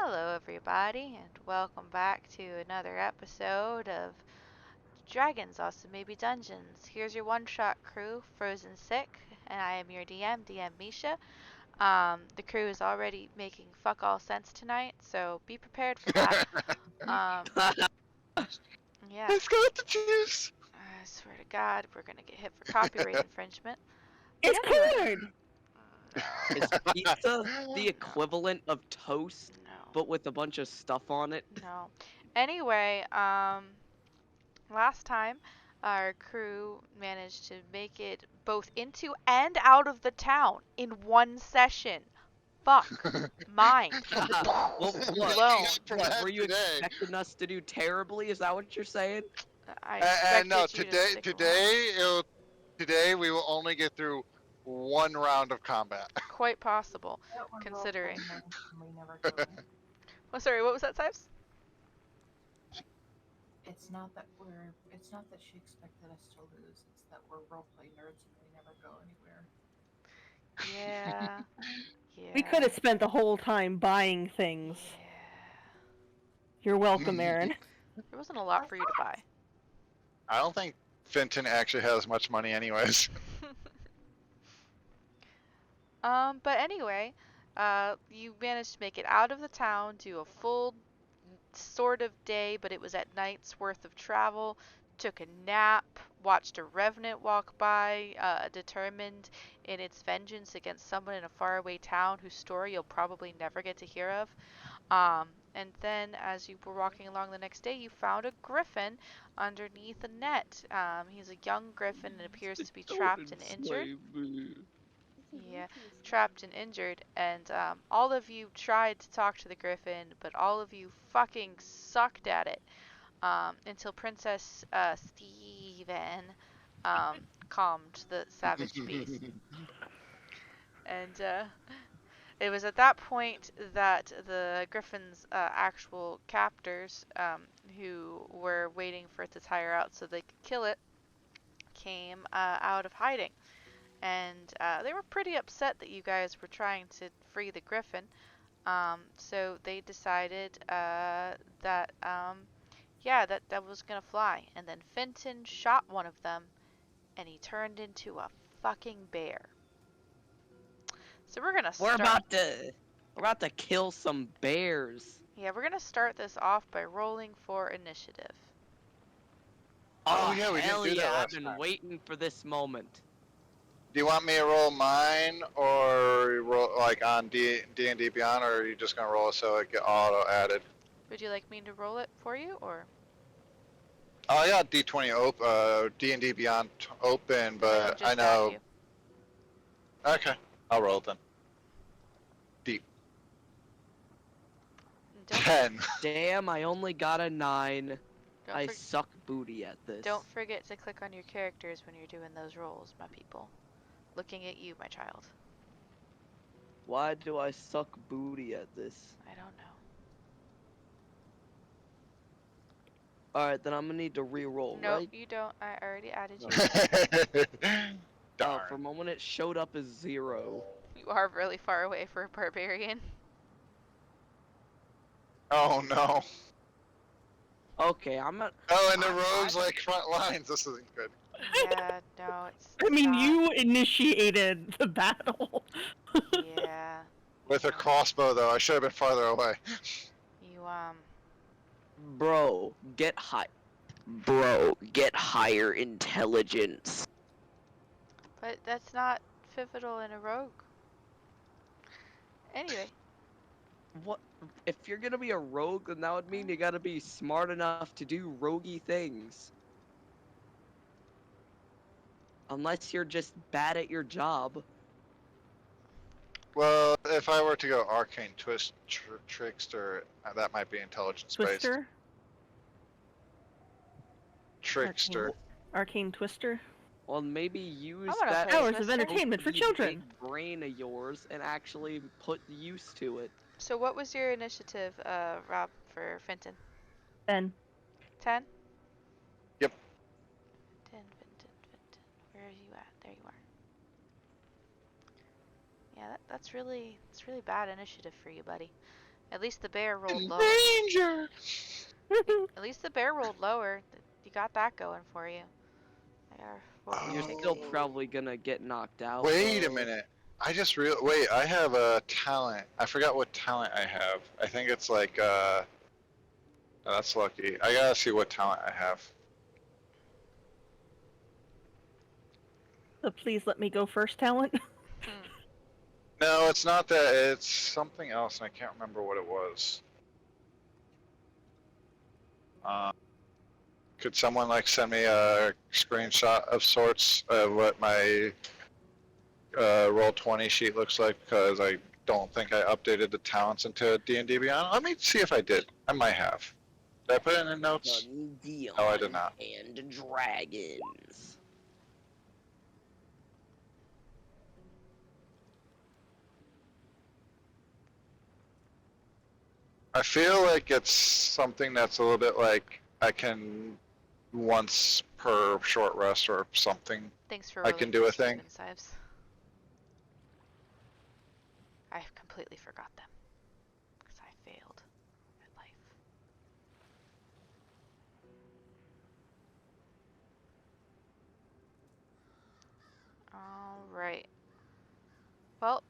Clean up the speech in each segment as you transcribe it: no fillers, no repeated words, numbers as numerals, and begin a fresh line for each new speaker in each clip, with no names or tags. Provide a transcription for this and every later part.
Hello, everybody, and welcome back to another episode of Dragons, also maybe Dungeons. Here's your one-shot crew, Frozen Sick, and I am your DM Misha. The crew is already making fuck all sense tonight, so be prepared for that. Um, yeah,
It's got the juice.
I swear to God, we're gonna get hit for copyright infringement. But
It's
anyway,
corn!
no,
Is pizza the equivalent of toast,
no,
but with a bunch of stuff on it?
no. Anyway, last time, our crew managed to make it both into and out of the town in one session. Fuck. Mind.
Well,
Blown.
were you expecting us to do terribly? Is that what you're saying?
I
And no,
expected you to stick
today we will only get through one round of combat.
Quite possible, considering.
We never go in.
Oh, sorry, what was that, Sives?
It's not that she expected us to lose. It's that we're roleplay nerds and we never go anywhere.
Yeah. Yeah.
We could have spent the whole time buying things.
Yeah.
You're welcome, Aaron.
There wasn't a lot for you to buy.
I don't think Fenton actually has much money anyways.
But anyway, you managed to make it out of the town, do a full sort of day, but it was at night's worth of travel, took a nap, watched a revenant walk by, determined in its vengeance against someone in a faraway town whose story you'll probably never get to hear of. And then as you were walking along the next day, you found a griffin underneath a net. He's a young griffin and appears to be trapped and injured. Yeah, trapped and injured, and all of you tried to talk to the griffin, but all of you fucking sucked at it, until Princess Steven calmed the savage beast. And it was at that point that the griffin's actual captors, who were waiting for it to tire out so they could kill it, came out of hiding. And they were pretty upset that you guys were trying to free the griffin. So they decided that was gonna fly. And then Fenton shot one of them, and he turned into a fucking bear. So we're gonna start.
We're about to kill some bears.
Yeah, we're gonna start this off by rolling for initiative.
Oh, yeah, we didn't
hell
do that
yeah!
last
I've been
time.
waiting for this moment.
Do you want me to roll mine or roll like on D&D Beyond, or are you just gonna roll it so it get auto added?
Would you like me to roll it for you, or?
Oh, I got D20 D&D Beyond open, but I
Just
know.
add you.
Okay, I'll roll it then.
Don't,
10.
Damn, I only got a 9.
don't
I
for-
suck booty at this.
Don't forget to click on your characters when you're doing those rolls, my people. Looking at you, my child.
Why do I suck booty at this?
I don't know.
Alright, then I'm gonna need to re-roll,
Nope,
right?
you don't. I already added you.
Oh,
Darn.
for a moment it showed up as 0.
You are really far away for a barbarian.
Oh no.
Okay, I'm not.
Oh, and the rogues like front lines. This isn't good.
Yeah, no, it's
I mean,
not.
you initiated the battle.
Yeah.
With a crossbow, though, I should have been farther away.
You,
Bro, get higher intelligence.
but that's not pivotal in a rogue. Anyway,
What? If you're gonna be a rogue, then that would mean you gotta be smart enough to do roguey things. Unless you're just bad at your job.
Well, if I were to go arcane trickster, that might be intelligence based.
Twister?
Trickster.
Arcane Twister?
Well, maybe use
wanna
that
play
Hours of
Twister.
entertainment for
big
children.
brain of yours and actually put use to it.
so what was your initiative, Rob, for Fenton?
Ben.
10?
Yep.
10, Fenton. Where are you at? There you are. Yeah, that's really bad initiative for you, buddy. At least the bear rolled
In
lower.
danger.
At least the bear rolled lower. You got that going for you. I gotta roll
You're
check
still
here.
probably gonna get knocked out.
Wait a
though.
minute. I just wait, I have a talent. I forgot what talent I have. I think it's like oh, that's lucky. I gotta see what talent I have.
So please let me go first, talent.
Hmm.
No, it's not that. It's something else, and I can't remember what it was. Uh, could someone like send me a screenshot of sorts of what my Roll20 sheet looks like? Because I don't think I updated the talents into D&D Beyond. Let me see if I did. I might have. Did I put it in the notes?
Dion
No, I did not.
and dragons.
I feel like it's something that's a little bit like I can once per short rest or something.
Thanks for
I
rolling
can do a
those
thing.
demon saves. I completely forgot them. Because I failed at life. Alright. Well,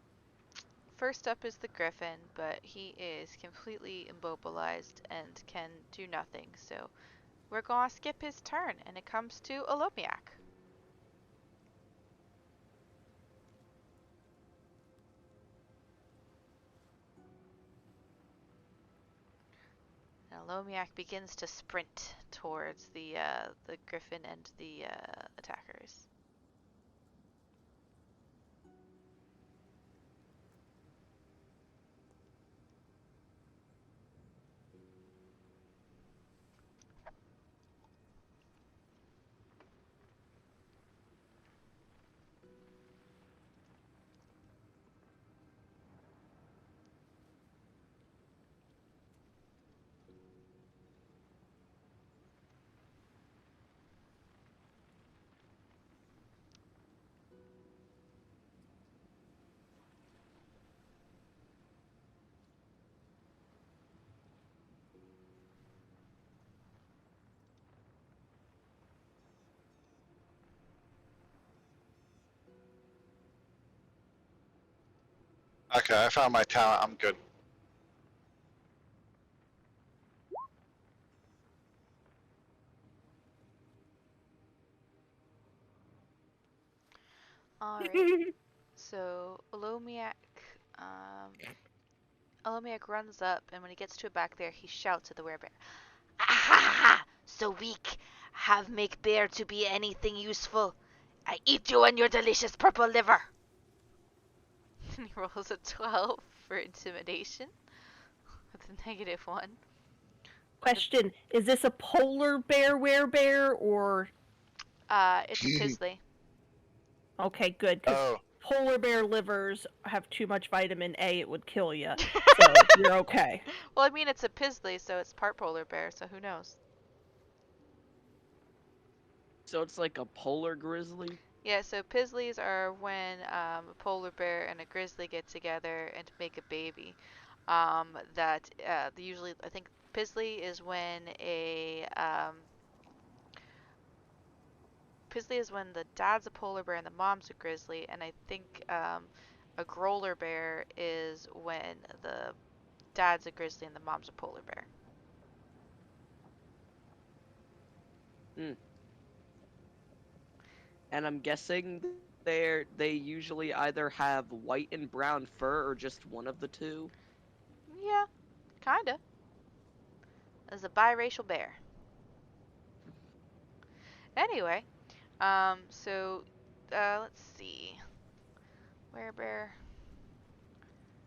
first up is the Griffin, but he is completely immobilized and can do nothing, so we're gonna skip his turn, and it comes to Olomiak. And Olomiak begins to sprint towards the Griffin and the attackers.
Okay, I found my talent. I'm good.
Alright, so um, Olomiak runs up, and when he gets to it back there, he shouts at the Werebear. Ah, so weak. Have make bear to be anything useful. I eat you and your delicious purple liver. And he rolls a 12 for intimidation with a -1.
Question: is this a polar bear, werebear, or
It's a Pisley.
okay, good? Because
Oh,
polar bear livers have too much vitamin A; it would kill you. So you're okay.
Well, I mean, it's a Pisley, so it's part polar bear, so who knows?
So it's like a polar grizzly.
Yeah, so Pisleys are when a polar bear and a grizzly get together and make a baby. That usually, I think Pisley is when Pisley is when the dad's a polar bear and the mom's a grizzly, and I think a growler bear is when the dad's a grizzly and the mom's a polar bear.
Hmm. And I'm guessing they usually either have white and brown fur or just one of the two.
Yeah, kinda. As a biracial bear. Anyway, so let's see. Werebear.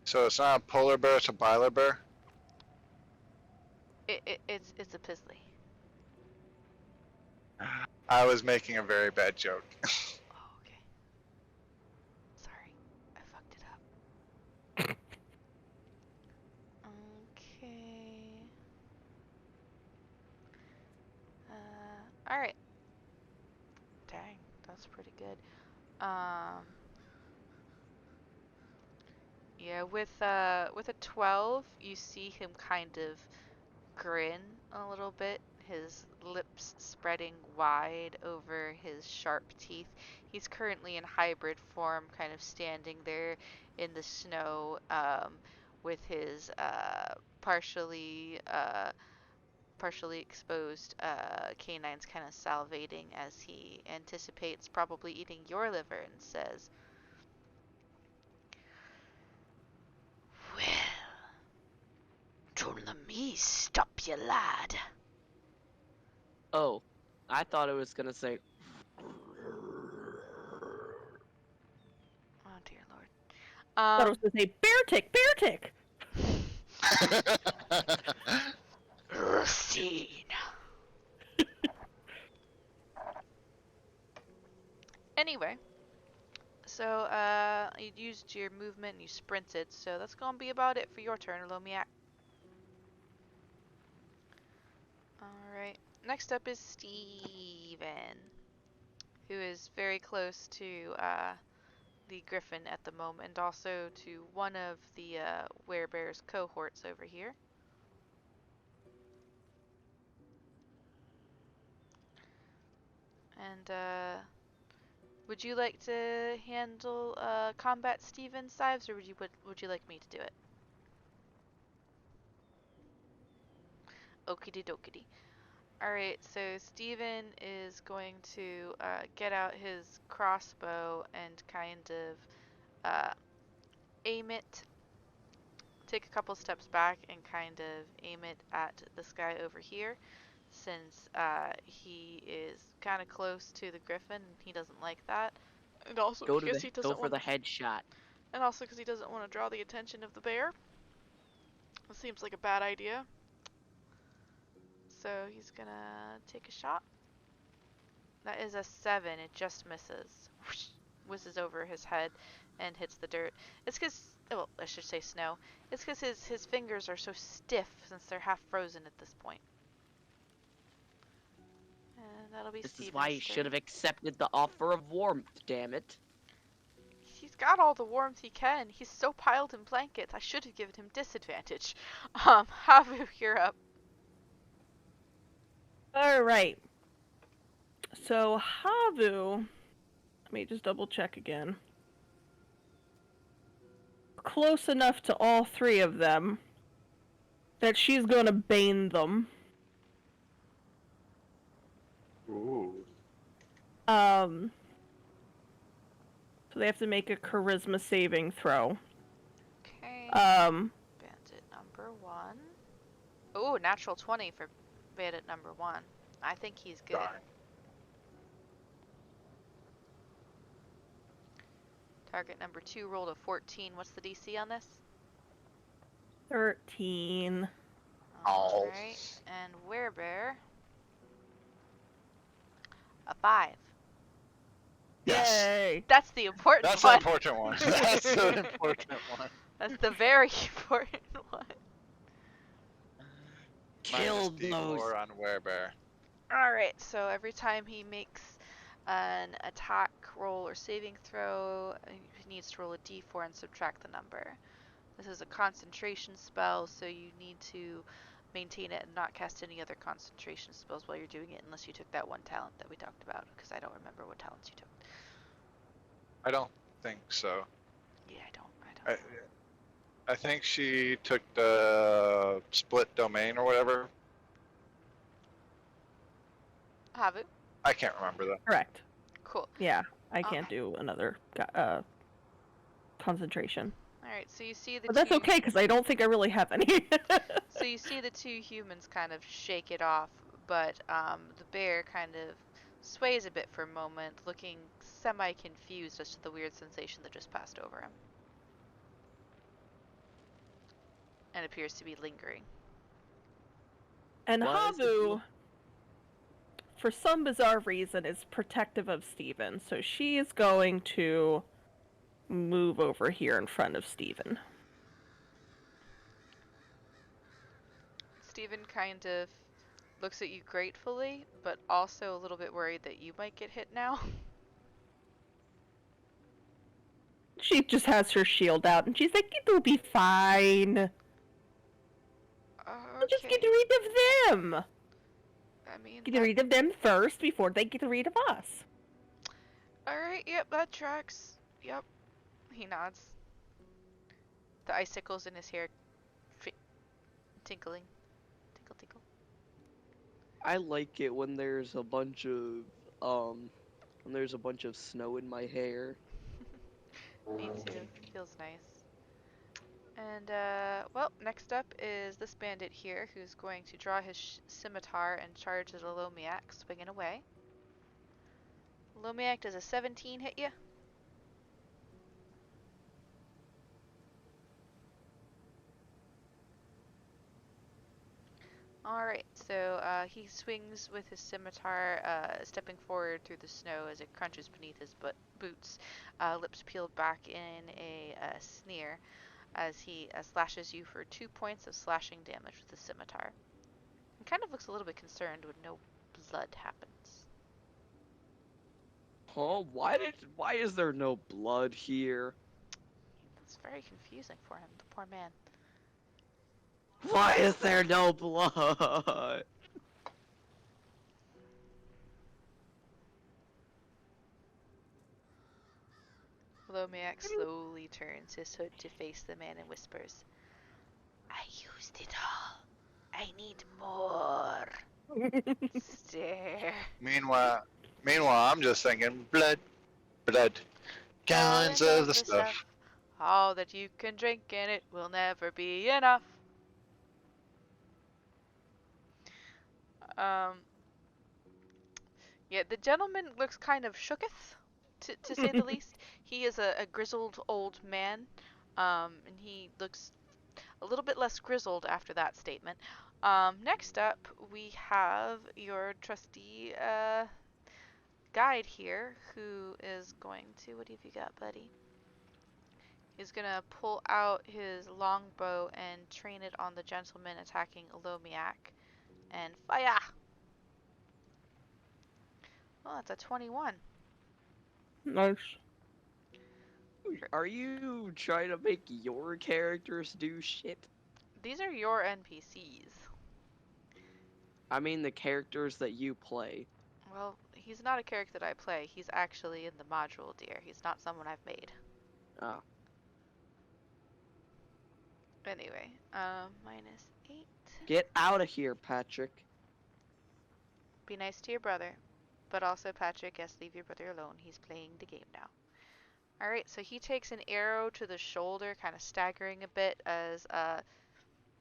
so it's not a polar bear, it's a biler bear?
It's a Pisley.
I was making a very bad joke.
Oh, okay. Sorry, I fucked it up. Okay. All right. Dang, that's pretty good. Um, Yeah, with a 12, you see him kind of grin a little bit, his lips spreading wide over his sharp teeth. He's currently in hybrid form, kind of standing there in the snow, with his partially exposed canines kind of salivating as he anticipates probably eating your liver and says, "Well, don't let me stop you, lad."
Oh, I thought it was gonna say.
Oh dear lord.
Thought it was going to say bear tick, bear tick.
Racine. Anyway, so you used your movement and you sprinted, so that's gonna be about it for your turn, Lomiak. Alright, next up is Steven, who is very close to the Griffin at the moment, also to one of the Werebear's cohorts over here. And would you like to handle combat Steven, Sives, or would you like me to do it? Okity dokity. Alright, so Steven is going to get out his crossbow and kind of aim it, take a couple steps back and kind of aim it at this guy over here, since he is kind of close to the Griffin and he doesn't like that. And also because he
Go
doesn't
for
want
the
to,
headshot.
and also because he doesn't want to draw the attention of the bear. It seems like a bad idea. So he's gonna take a shot. That is a 7. It just misses. Whoosh, whizzes over his head and hits the dirt. It's because, well, I should say snow. It's because his fingers are so stiff since they're half frozen at this point. And that'll be
This is
Steven's
why you should
turn.
have accepted the offer of warmth, damn it.
He's got all the warmth he can. He's so piled in blankets. I should have given him disadvantage. Havu, you're up.
All right. So Havu, let me just double check again. Close enough to all three of them that she's gonna bane them.
Ooh.
So they have to make a charisma saving throw.
Okay.
Um,
Bandit number 1. Ooh, natural 20 for bandit number 1. I think he's good.
Darn.
Target number 2 rolled a 14. What's the DC on this?
13.
Oh.
Alright. And Werebear, a 5.
Yes.
Yay!
That's the important
That's the
one.
important one. That's the important one.
That's the very important one.
Kill
Minus
those.
D4 on Werebear.
Alright, so every time he makes an attack roll or saving throw, he needs to roll a d4 and subtract the number. This is a concentration spell, so you need to maintain it and not cast any other concentration spells while you're doing it, unless you took that one talent that we talked about, because I don't remember what talents you took.
I don't think so.
Yeah, I don't.
I think she took the split domain or whatever.
Have it?
I can't remember that.
Correct.
Cool.
Yeah, I can't
Okay.
do another concentration.
Alright, so you see the
But that's
two...
okay, because I don't think I really have any.
So you see the two humans kind of shake it off, but the bear kind of sways a bit for a moment, looking semi-confused as to the weird sensation that just passed over him. And appears to be lingering.
And
Was the
Havu, for some bizarre reason, is protective of Steven, so she is going to move over here in front of Steven.
Steven kind of looks at you gratefully, but also a little bit worried that you might get hit now.
She just has her shield out, and she's like, "It'll be fine. We'll just get
Okay.
rid of them.
I mean,
Get rid of them first before they get rid of us."
alright, yep, that tracks. Yep. He nods. The icicles in his hair tinkling. Tinkle, tinkle.
I like it when there's a bunch of snow in my hair.
Me too. Feels nice. And, well, next up is this bandit here who's going to draw his scimitar and charge at a Lomiak, swinging away. Lomiak, does a 17 hit you? Alright, so he swings with his scimitar, stepping forward through the snow as it crunches beneath his boots, lips peeled back in a sneer as he slashes you for 2 points of slashing damage with the scimitar. He kind of looks a little bit concerned when no blood happens.
Huh? Why is there no blood here?
It's very confusing for him, the poor man.
Why is there no blood?
Lomiak slowly turns his hood to face the man and whispers, I used it all. I need more. Stare.
Meanwhile, I'm just thinking blood, blood, gallons of the stuff.
All that you can drink and it will never be enough. Um, yeah, the gentleman looks kind of shooketh, to say the least. He is a grizzled old man, and he looks a little bit less grizzled after that statement. Next up, we have your trusty guide here, who is going to. What have you got, buddy? He's gonna pull out his longbow and train it on the gentleman attacking Lomiak, and fire! Oh, that's a 21.
Nice.
Are you trying to make your characters do shit?
These are your NPCs.
I mean the characters that you play.
Well, he's not a character that I play. He's actually in the module, dear. He's not someone I've made.
Oh.
Anyway, -8.
Get out of here, Patrick.
Be nice to your brother. But also, Patrick, yes, leave your brother alone. He's playing the game now. Alright, so he takes an arrow to the shoulder, kind of staggering a bit as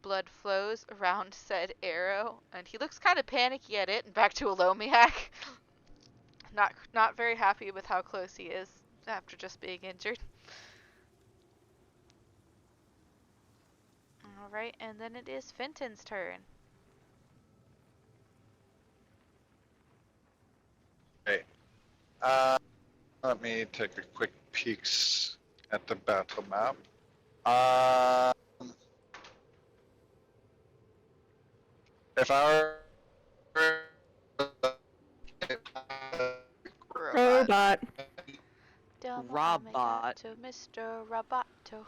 blood flows around said arrow. And he looks kind of panicky at it and back to a Lomiak. Not very happy with how close he is after just being injured. Alright, and then it is Fenton's turn.
Hey, let me take a quick peek at the battle map. If I were
Robot.
Robot.
To Mr. Roboto.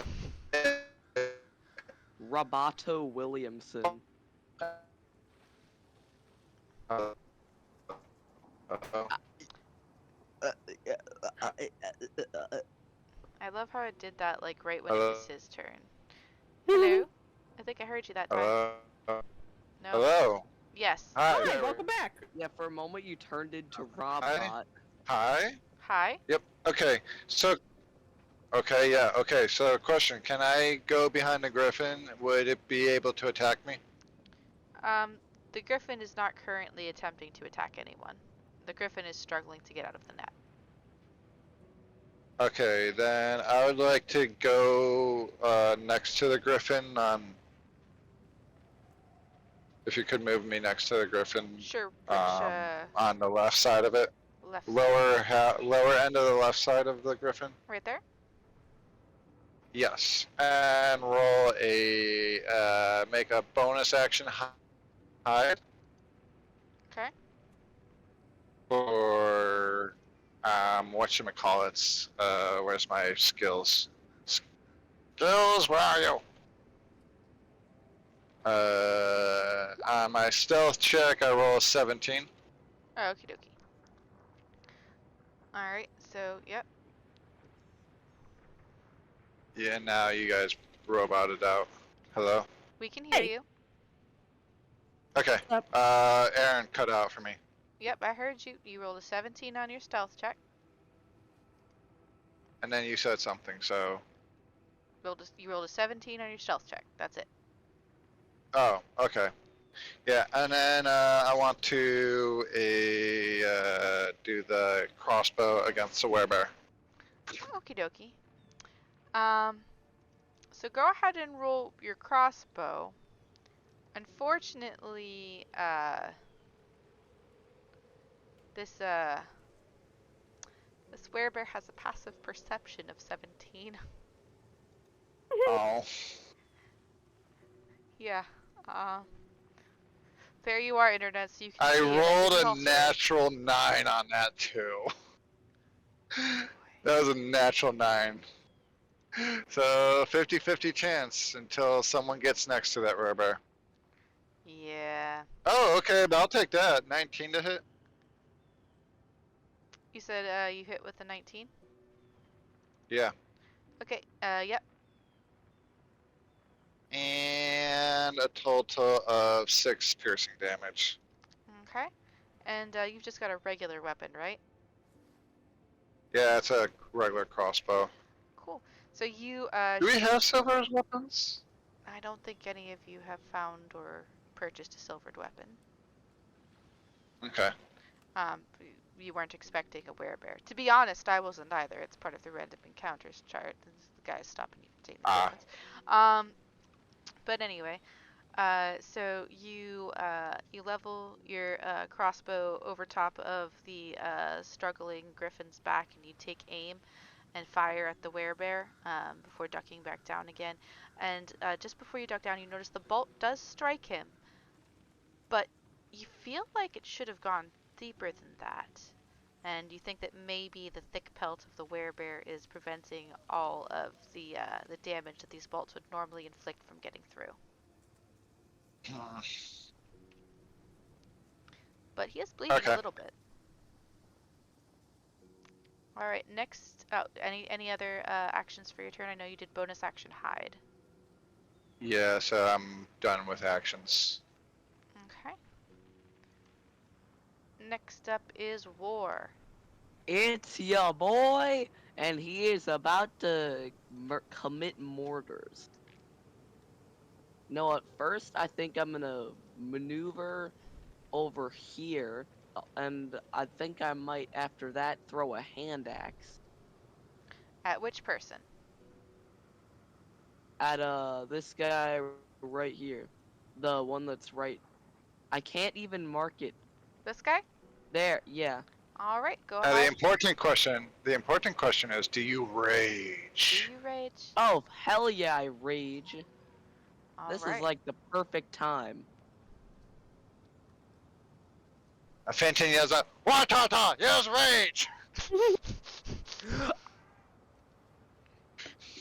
Roboto Williamson.
I love how it did that like right when it
Hello?
was his turn. Hello? I think I heard you that time.
Hello?
No.
Hello?
Yes.
Hi.
Hi, welcome back.
Yeah, for a moment you turned into Robot.
Hi?
Hi.
Yep, okay. So, okay, yeah, okay. So, question, can I go behind the Griffin? Would it be able to attack me?
The Griffin is not currently attempting to attack anyone. The Griffin is struggling to get out of the net.
Okay, then I would like to go next to the Griffin. If you could move me next to the Griffin.
Sure, which,
on the left side of it.
left
Lower end of the left side of the Griffin.
right there?
Yes, and roll a make a bonus action hide
Okay.
for whatchamacallits, where's my skills? Skills, where are you? On my stealth check, I roll a 17.
Okie dokie. Alright, so, yep.
Yeah, now you guys roboted out. Hello?
We can hear
Hey.
you.
Okay.
Yep.
Aaron, cut out for me.
Yep, I heard you. You rolled a 17 on your stealth check.
And then you said something, so...
You rolled a 17 on your stealth check. That's it.
Oh, okay. Yeah, and then I want to do the crossbow against the werebear.
Okie dokie. So go ahead and roll your crossbow. Unfortunately, this werebear has a passive perception of 17.
Oh.
Yeah. There you are, internet, so you can
I
see it.
rolled
It's
a
also-
natural 9 on that, too. That was a natural 9. So, 50-50 chance until someone gets next to that werebear.
Yeah.
Oh, okay, but I'll take that. 19 to hit?
You said you hit with a 19?
Yeah.
Okay, yep.
And a total of 6 piercing damage.
Okay. And you've just got a regular weapon, right?
Yeah, it's a regular crossbow.
Cool. So you,
Do we have silver as weapons?
I don't think any of you have found or purchased a silvered weapon.
Okay.
You weren't expecting a werebear. To be honest, I wasn't either. It's part of the random encounters chart. This is the guys stopping you from taking the weapons. But anyway, so you level your crossbow over top of the struggling Griffin's back, and you take aim and fire at the werebear before ducking back down again. And just before you duck down, you notice the bolt does strike him, but you feel like it should have gone deeper than that. And you think that maybe the thick pelt of the werebear is preventing all of the damage that these bolts would normally inflict from getting through. But he is bleeding
Okay.
a little bit. All right, next. Oh, any other actions for your turn? I know you did bonus action hide.
Yeah, so I'm done with actions.
Okay. Next up is War.
It's your boy, and he is about to commit murders. No, at first I think I'm gonna maneuver over here, and I think I might after that throw a hand axe
At which person?
at this guy right here, the one that's right. I can't even mark it.
This guy?
There, yeah.
All right, go
The
ahead.
important question is, do you rage?
Do you rage?
Oh, hell yeah, I rage.
All
This
right.
is like the perfect time.
A Fenton yells out, "Watata, use rage!"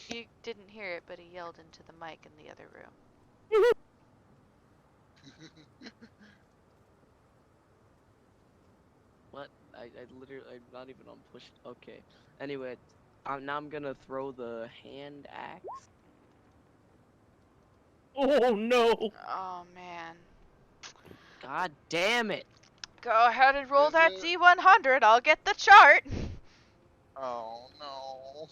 You didn't hear it, but he yelled into the mic in the other room.
What? I literally, I'm not even on push. Okay. Anyway, now I'm gonna throw the hand axe.
Oh no!
Oh man.
God damn it!
Go ahead and roll
Is
that
it?
D100. I'll get the chart.
Oh no.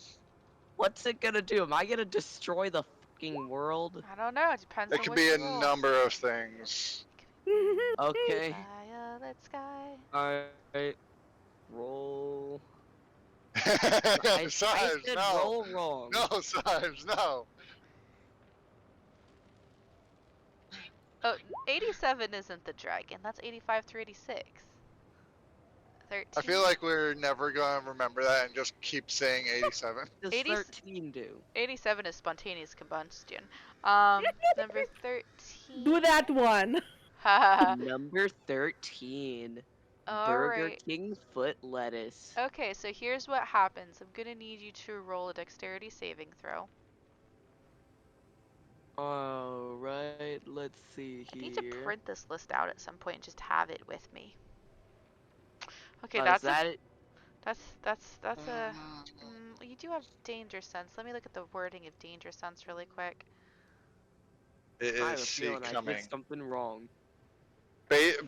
What's it gonna do? Am I gonna destroy the fucking world?
I don't know. It depends
It
on
could
what
be
you
a
roll.
number of things.
Okay.
Violet sky.
Alright. Roll. I
Sives,
said
no.
roll wrong.
No, Sives, no.
Oh, 87 isn't the dragon. That's 85 through 86. 13.
I feel like we're never going to remember that and just keep saying 87.
Does
80
13 do?
87 is spontaneous combustion. Number 13.
Do that one.
Haha.
Number 13. Burger
Alright.
King foot lettuce.
Okay, so here's what happens. I'm gonna need you to roll a dexterity saving throw.
Alright, let's see
I need to
here.
print this list out at some point and just have it with me. Okay,
Is
that's a
that it?
that's a you do have danger sense. Let me look at the wording of danger sense really quick.
It
I
is
have a
see
feeling I did
coming.
something wrong.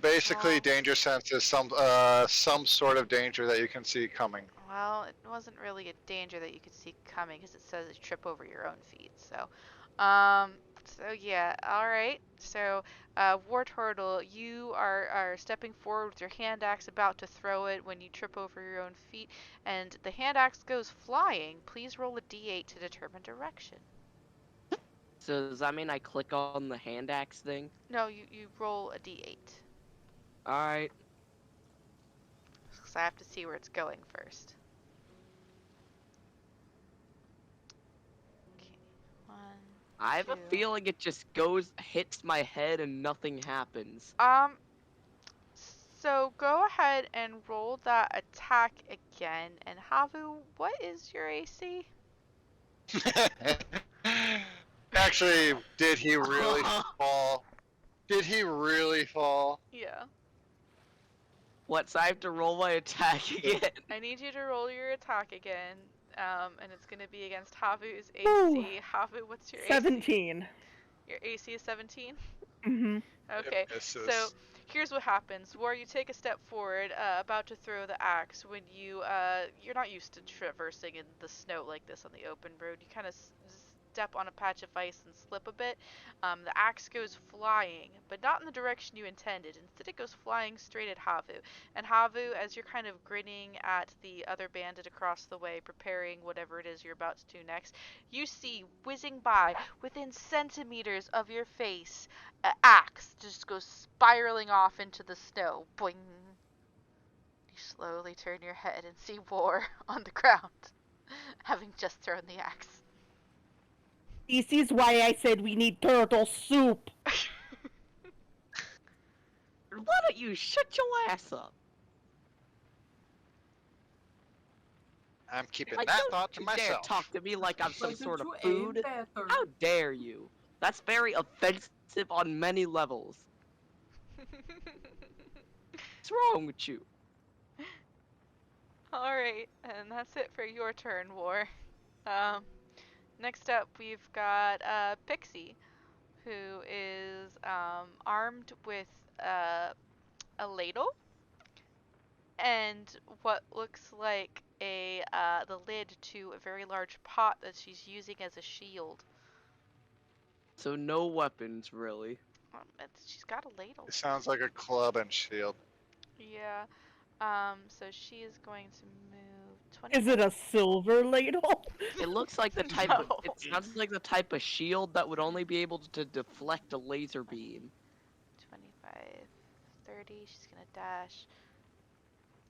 Basically,
Well,
danger sense is some sort of danger that you can see coming.
well, it wasn't really a danger that you could see coming because it says you trip over your own feet. Um, so yeah, all right. So, War Turtle, you are stepping forward with your hand axe, about to throw it when you trip over your own feet, and the hand axe goes flying. Please roll a d8 to determine direction.
So does that mean I click on the hand axe thing?
No, you roll a d8
Alright.
because I have to see where it's going first. Okay, one,
I have a
2.
feeling it just goes, hits my head, and nothing happens.
So go ahead and roll that attack again. And Havu, what is your AC?
Actually, did he really fall? Did he really fall?
Yeah.
What, so I have to roll my attack again?
I need you to roll your attack again. And it's gonna be against Havu's AC.
Ooh.
Havu, what's your AC?
17.
Your AC is 17?
Mm-hmm.
Okay,
It
so
misses.
here's what happens. Where you take a step forward, about to throw the axe, when you're not used to traversing in the snow like this on the open road. You kind of step on a patch of ice and slip a bit. The axe goes flying, but not in the direction you intended. Instead, it goes flying straight at Havu. And Havu, as you're kind of grinning at the other bandit across the way, preparing whatever it is you're about to do next, you see whizzing by within centimeters of your face, an axe just goes spiraling off into the snow. Boing. You slowly turn your head and see War on the ground, having just thrown the axe.
This is why I said we need turtle soup.
Why don't you shut your ass up?
I'm keeping
Like,
that
don't
thought to
you dare
myself.
talk to me like I'm some
Why
sort of
don't you aim
food.
better?
How dare you? That's very offensive on many levels. What's wrong with you?
Alright, and that's it for your turn, War. Um, Next up, we've got Pixie, who is armed with a ladle and what looks like the lid to a very large pot that she's using as a shield.
So no weapons, really.
She's got a ladle.
It sounds like a club and shield.
Yeah. So she is going to move 20.
Is it a silver ladle?
It looks like the type
No.
of, it sounds like the type of shield that would only be able to deflect a laser beam.
25, 30. She's gonna dash.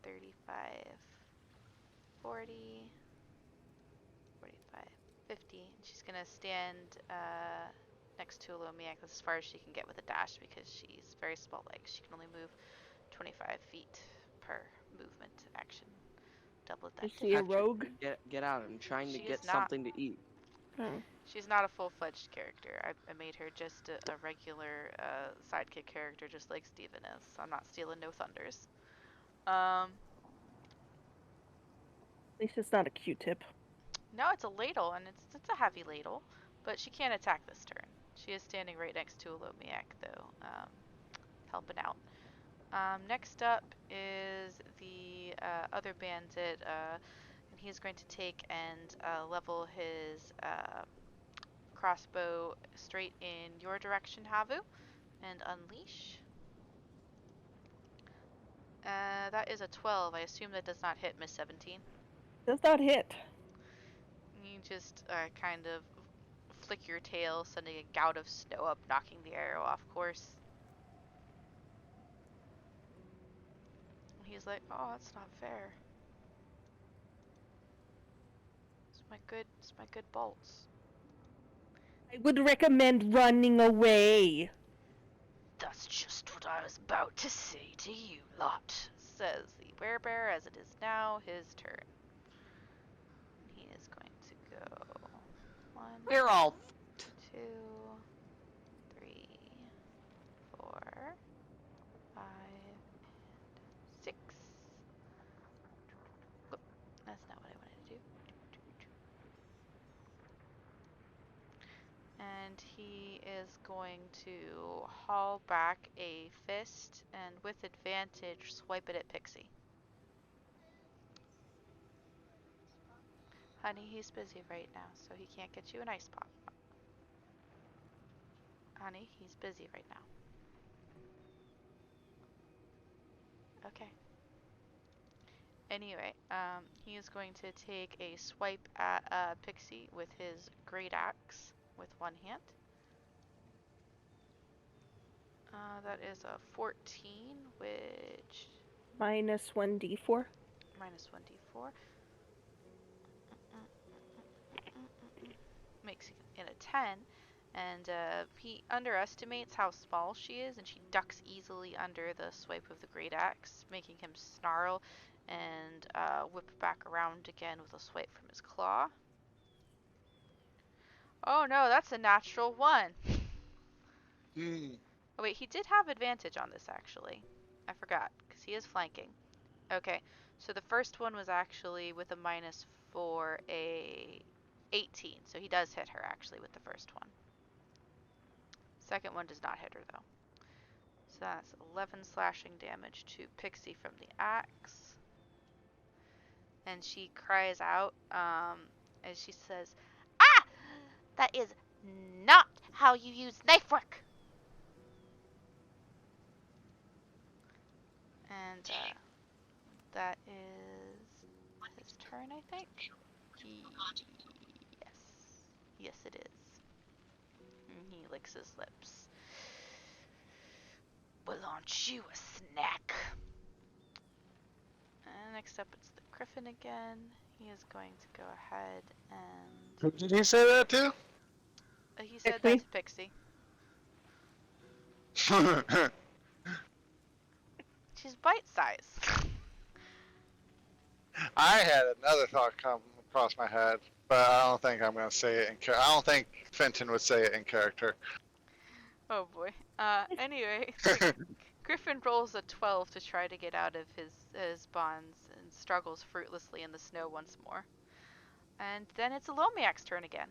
35, 40, 45, 50. And she's gonna stand next to Alomiak as far as she can get with a dash because she's very small legs. She can only move 25 feet per movement action. Double that.
Is she a
Patrick,
rogue?
Get out. I'm trying to
She
get
is not.
something to eat.
Oh.
She's not a full-fledged character. I made her just a regular sidekick character, just like Steven is. I'm not stealing no thunders. Um,
At least it's not a Q-tip.
no, it's a ladle, and it's a heavy ladle, but she can't attack this turn. She is standing right next to Alomiak, though, helping out. Next up is the other bandit, and he's going to take and level his crossbow straight in your direction, Havu, and unleash. That is a 12. I assume that does not hit Miss 17.
Does not hit.
You just kind of flick your tail, sending a gout of snow up, knocking the arrow off course. He's like, "Oh, that's not fair. It's my good bolts."
I would recommend running away.
That's just what I was about to say to you lot, as the Werebear, as it is now his turn. He is going to go 1,
We're all
2, 3, 4, 5, and 6. Whoop, that's not what I wanted to do. And he is going to haul back a fist and with advantage swipe it at Pixie. Honey, he's busy right now, so he can't get you an ice pop. Honey, he's busy right now. Okay. Anyway, he is going to take a swipe at Pixie with his great axe with one hand. That is a 14, which
Minus 1d4.
minus 1d4 makes it a 10. And he underestimates how small she is, and she ducks easily under the swipe of the great axe, making him snarl and whip back around again with a swipe from his claw. Oh no, that's a natural 1. Oh wait, he did have advantage on this actually. I forgot, because he is flanking. Okay, so the first one was actually with a minus for a 18, so he does hit her actually with the first one. Second one does not hit her though. So that's 11 slashing damage to Pixie from the axe. And she cries out as she says, "Ah! That is not how you use knife work!" And that is his turn, I think? Yes. Yes, it is. And he licks his lips. Well, aren't you a snack? And next up it's the Griffin again. He is going to go ahead and...
Who did he say that to?
he said that
Pixie?
to Pixie. She's bite-sized.
I had another thought come across my head, but I don't think I'm gonna say it in character. I don't think Fenton would say it in character.
Oh boy. Anyway, Griffin rolls a 12 to try to get out of his bonds and struggles fruitlessly in the snow once more. And then it's Alomiak's turn again.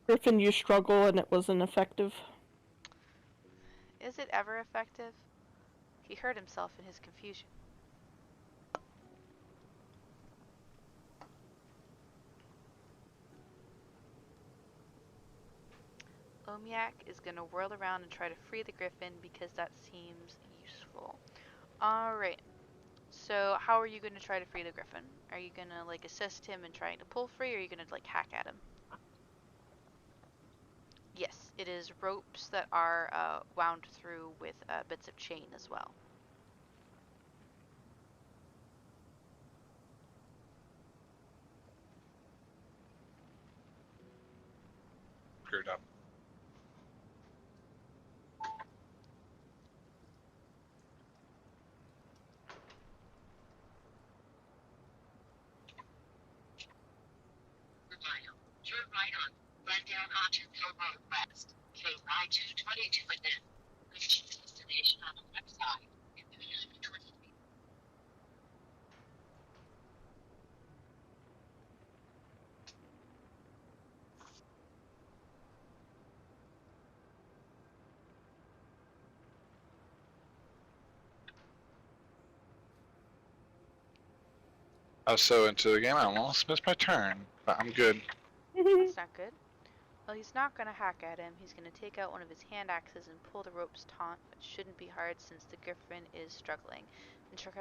Griffin, you struggle and it wasn't effective.
Is it ever effective? He hurt himself in his confusion. Omiak is going to whirl around and try to free the Griffin because that seems useful. Alright. So how are you going to try to free the Griffin? Are you going to like assist him in trying to pull free, or are you going to like hack at him? Yes, it is ropes that are wound through with bits of chain as well.
Screwed up.
Turn right on Glendale Huntington Road West. KY 222 and then reach the destination on the left side. In 320 feet.
I was so into the game, I almost missed my turn, but I'm good.
That's not good. Well, he's not going to hack at him. He's going to take out one of his hand axes and pull the ropes taut, which shouldn't be hard since the Griffin is struggling. And try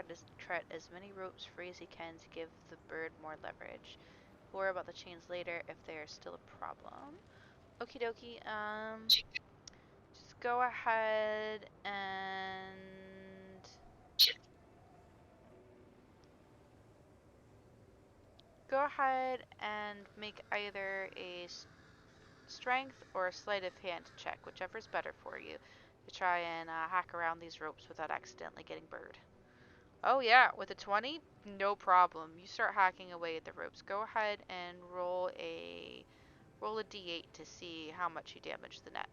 as many ropes free as he can to give the bird more leverage. We'll worry about the chains later if they are still a problem. Okie dokie, just go ahead and... Go ahead and make either a strength or a sleight of hand check, whichever's better for you, to try and hack around these ropes without accidentally getting burned. Oh yeah, with a 20, no problem. You start hacking away at the ropes. Go ahead and roll a d8 to see how much you damage the net.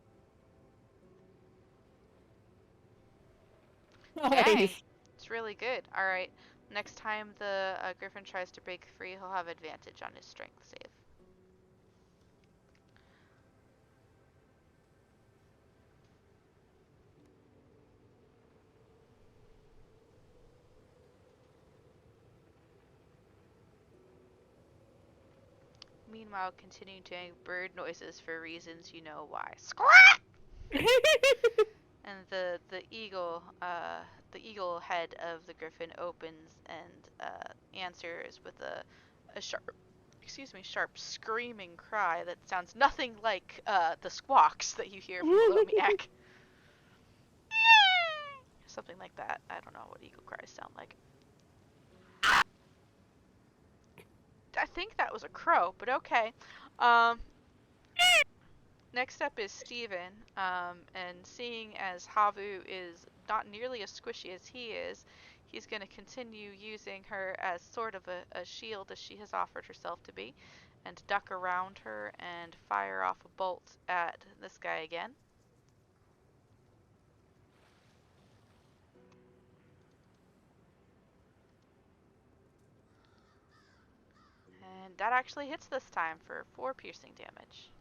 Dang,
Nice.
it's really good. All right, next time the Griffin tries to break free, he'll have advantage on his strength save. Meanwhile, continuing to make bird noises for reasons you know why. Squawk! And the eagle head of the griffin opens and answers with a sharp screaming cry that sounds nothing like the squawks that you hear from Lomiak. Something like that. I don't know what eagle cries sound like. I think that was a crow, but okay. Next up is Steven, and seeing as Havu is not nearly as squishy as he is, he's going to continue using her as sort of a shield as she has offered herself to be, and duck around her and fire off a bolt at this guy again. And that actually hits this time for 4 piercing damage.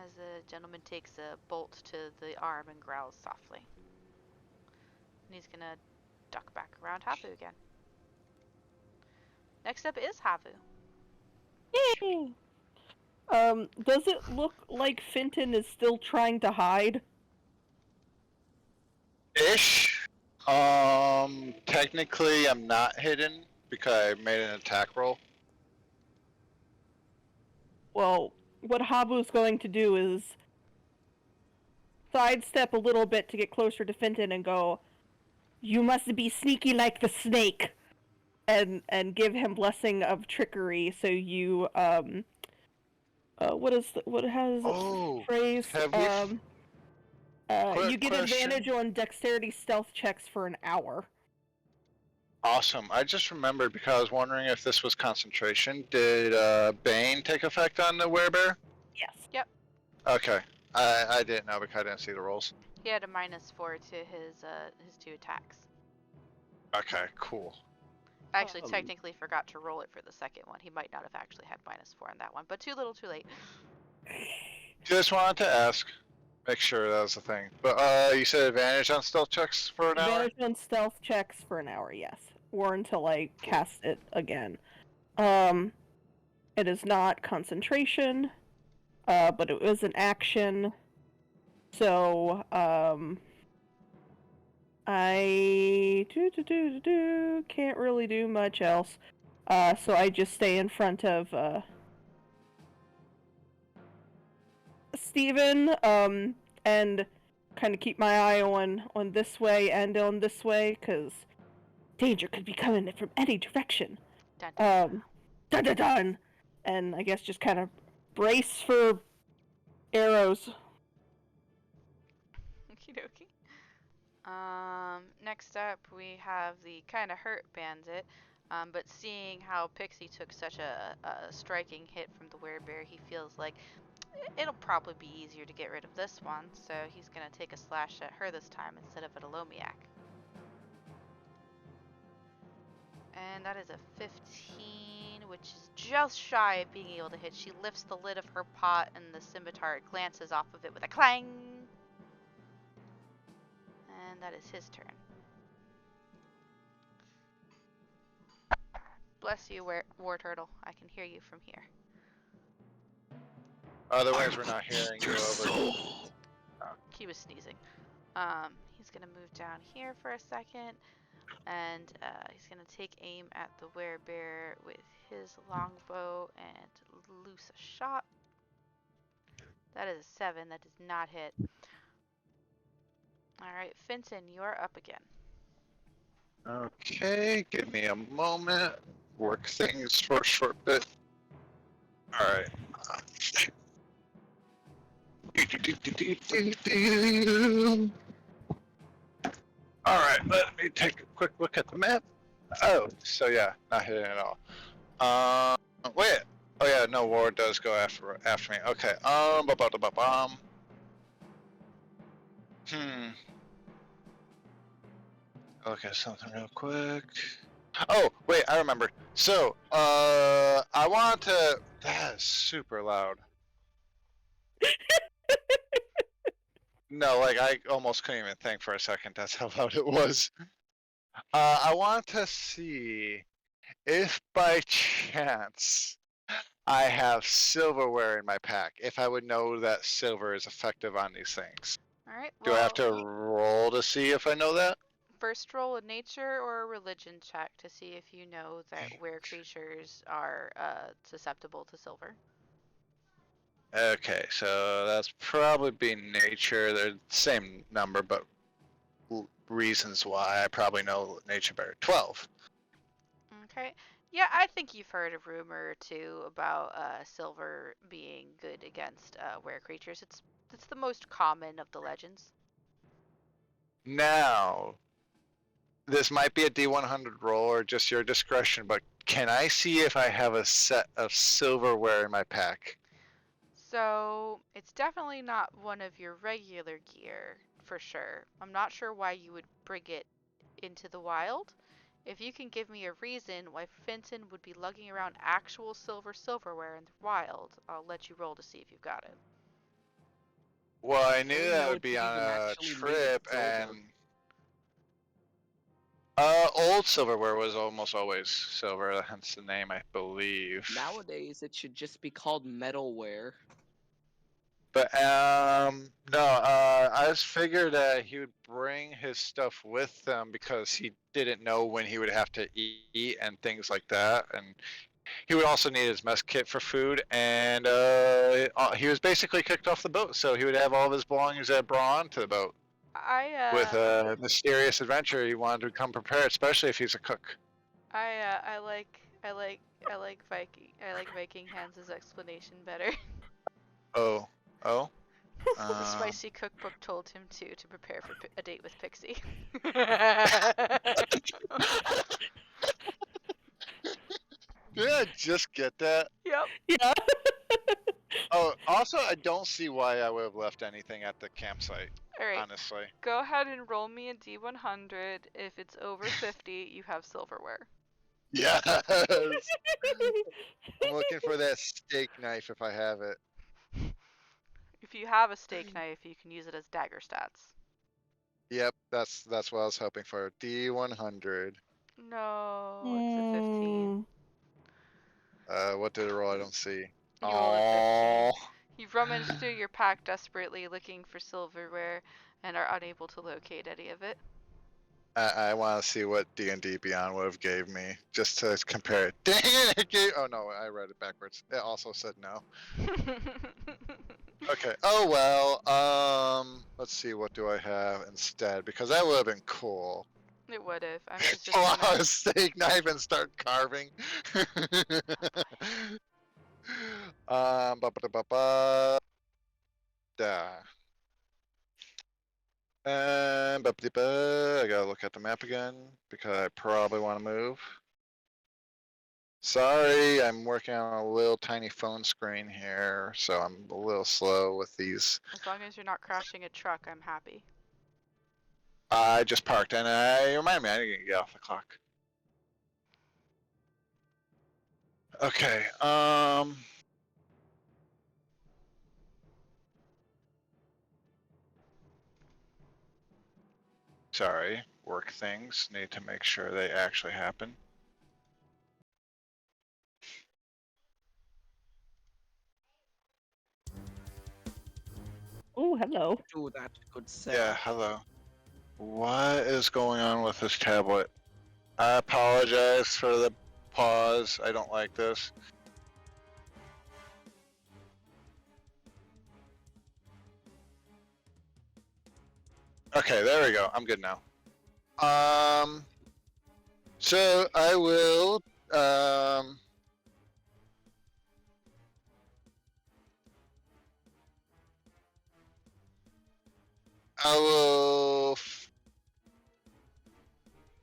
As the gentleman takes a bolt to the arm and growls softly. And he's gonna duck back around Havu again. Next up is Havu.
Yay! Does it look like Finton is still trying to hide?
Ish. Technically, I'm not hidden because I made an attack roll.
Well, what Habu's going to do is sidestep a little bit to get closer to Finton and go, "You must be sneaky like the snake," and give him blessing of trickery. So you what has
Oh,
phrase
have we?
you
Quick
get
question.
advantage on dexterity stealth checks for an hour.
Awesome. I just remembered because I was wondering if this was concentration. Did Bane take effect on the Werebear?
Yes.
Yep.
Okay. I didn't know because I didn't see the rolls.
He had a -4 to his 2 attacks.
Okay, cool.
I actually technically forgot to roll it for the second one. He might not have actually had -4 on that one, but too little, too late.
Just wanted to ask. Make sure that was the thing. But you said advantage on stealth checks for an hour?
Advantage on stealth checks for an hour, yes. Or until I cast it again. It is not concentration, but it was an action. So, I can't really do much else. So I just stay in front of Steven, and kind of keep my eye on this way and on this way, because danger could be coming from any direction.
Dun, dun,
Dun dun dun! And I guess just kind of brace for arrows.
Okie dokie. Next up we have the kind of hurt bandit. But seeing how Pixie took such a striking hit from the Werebear, he feels like it'll probably be easier to get rid of this one, so he's gonna take a slash at her this time instead of at a Lomiak. And that is a 15, which is just shy of being able to hit. She lifts the lid of her pot and the scimitar glances off of it with a clang. And that is his turn. Bless you, War Turtle. I can hear you from here.
Otherwise, we're not hearing you over.
He was sneezing. He's gonna move down here for a second, and he's gonna take aim at the Werebear with his longbow and loose a shot. That is a 7. That does not hit. Alright, Finton, you're up again.
Okay, give me a moment. Work things for a short bit. Alright. All right, let me take a quick look at the map. Oh, so yeah, not hitting at all. Wait. Oh yeah, no, War does go after me. Okay. Hmm. Okay, something real quick. Oh, wait, I remember. So, I want to. That is super loud. No, like I almost couldn't even think for a second. That's how loud it was. I want to see if by chance I have silverware in my pack. If I would know that silver is effective on these things.
Alright,
Do I have
well,
to roll to see if I know that?
first roll a nature or a religion check to see if you know that were creatures are susceptible to silver.
Okay, so that's probably be nature. They're the same number, but reasons why I probably know nature better. 12.
Okay. Yeah, I think you've heard a rumor or two about silver being good against were creatures. It's the most common of the legends.
Now, this might be a D100 roll or just your discretion, but can I see if I have a set of silverware in my pack?
So it's definitely not one of your regular gear, for sure. I'm not sure why you would bring it into the wild. If you can give me a reason why Fenton would be lugging around actual silverware in the wild, I'll let you roll to see if you've got it.
Well, I
How
knew
do we
that
know
would
it's
be on
even
a
actually made of
trip,
silver?
and old silverware was almost always silver, hence the name, I believe.
Nowadays, it should just be called metalware.
But no, I just figured that he would bring his stuff with him because he didn't know when he would have to eat and things like that, and he would also need his mess kit for food. And he was basically kicked off the boat, so he would have all of his belongings that brought onto the boat.
I
With a mysterious adventure, he wanted to come prepared, especially if he's a cook.
I like Viking Hans's explanation better.
Oh, oh.
The spicy cookbook told him to prepare for a date with Pixie.
Did I just get that?
Yep.
Yeah.
Oh, also, I don't see why I would have left anything at the campsite,
All right.
honestly.
Go ahead and roll me a D100. If it's over 50, you have silverware.
Yes! I'm looking for that steak knife if I have it.
If you have a steak knife, you can use it as dagger stats.
Yep, that's what I was hoping for. D100.
No, it's a 15.
What did it roll? I don't see.
You rolled a 15.
Oh,
You've rummaged through your pack desperately looking for silverware and are unable to locate any of it.
I want to see what D&D Beyond would have gave me just to compare it. Dang it! It gave, oh no, I read it backwards. It also said no. Okay. Oh well. Let's see. What do I have instead? Because that would have been cool.
It would have. I'm just
Pull out
gonna.
a steak knife and start carving. Ba-ba-da-ba-ba. Da. Ba-ba-da-ba. I gotta look at the map again because I probably want to move. Sorry, I'm working on a little tiny phone screen here, so I'm a little slow with these.
As long as you're not crashing a truck, I'm happy.
I just parked and I remind me I need to get off the clock. Okay, sorry, work things, need to make sure they actually happen.
Oh, hello.
Do that, good sir.
Yeah, hello. What is going on with this tablet? I apologize for the pause, I don't like this. Okay, there we go, I'm good now. So I will, I will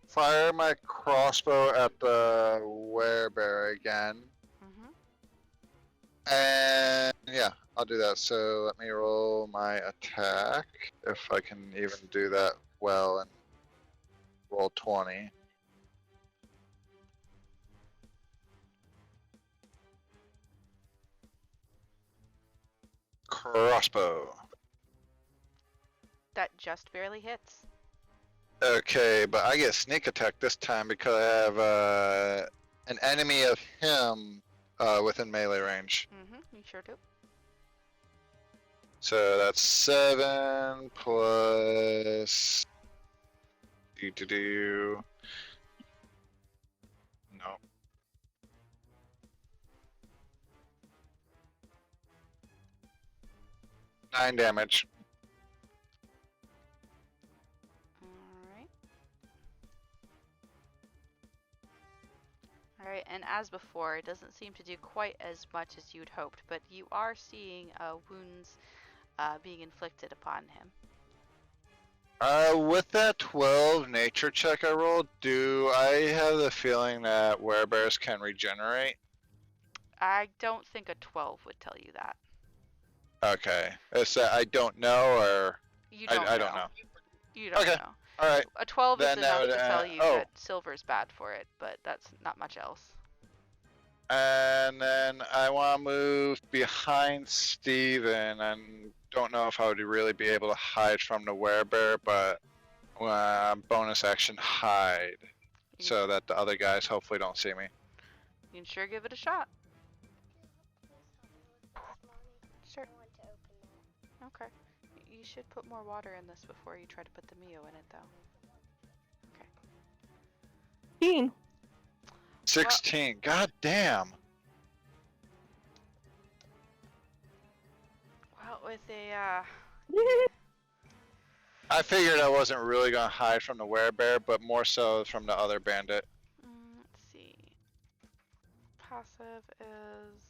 fire my crossbow at the werebear again.
Mm-hmm.
And yeah, I'll do that. So let me roll my attack. If I can even do that well and roll 20. Crossbow.
That just barely hits.
Okay, but I get sneak attack this time because I have an enemy of him within melee range.
Mm-hmm. You sure do.
So that's 7 plus. Do. No. 9 damage.
Alright. Alright, and as before, it doesn't seem to do quite as much as you'd hoped, but you are seeing wounds being inflicted upon him.
With that 12 nature check I rolled, do I have the feeling that werebears can regenerate?
I don't think a 12 would tell you that.
Okay. It's that I don't know, or
You don't
I
know.
don't know.
You don't
Okay.
know.
Alright.
A 12 is
Then that
enough
would,
to tell you
oh.
that silver's bad for it, but that's not much else.
And then I want to move behind Steven, and don't know if I would really be able to hide from the werebear, but bonus action hide,
You
so that the other guys hopefully don't see me.
can sure give it a shot. Sure. Okay. You should put more water in this before you try to put the Mio in it, though. Okay.
16.
16. God damn.
Well, with a,
I figured I wasn't really gonna hide from the werebear, but more so from the other bandit.
let's see. Passive is...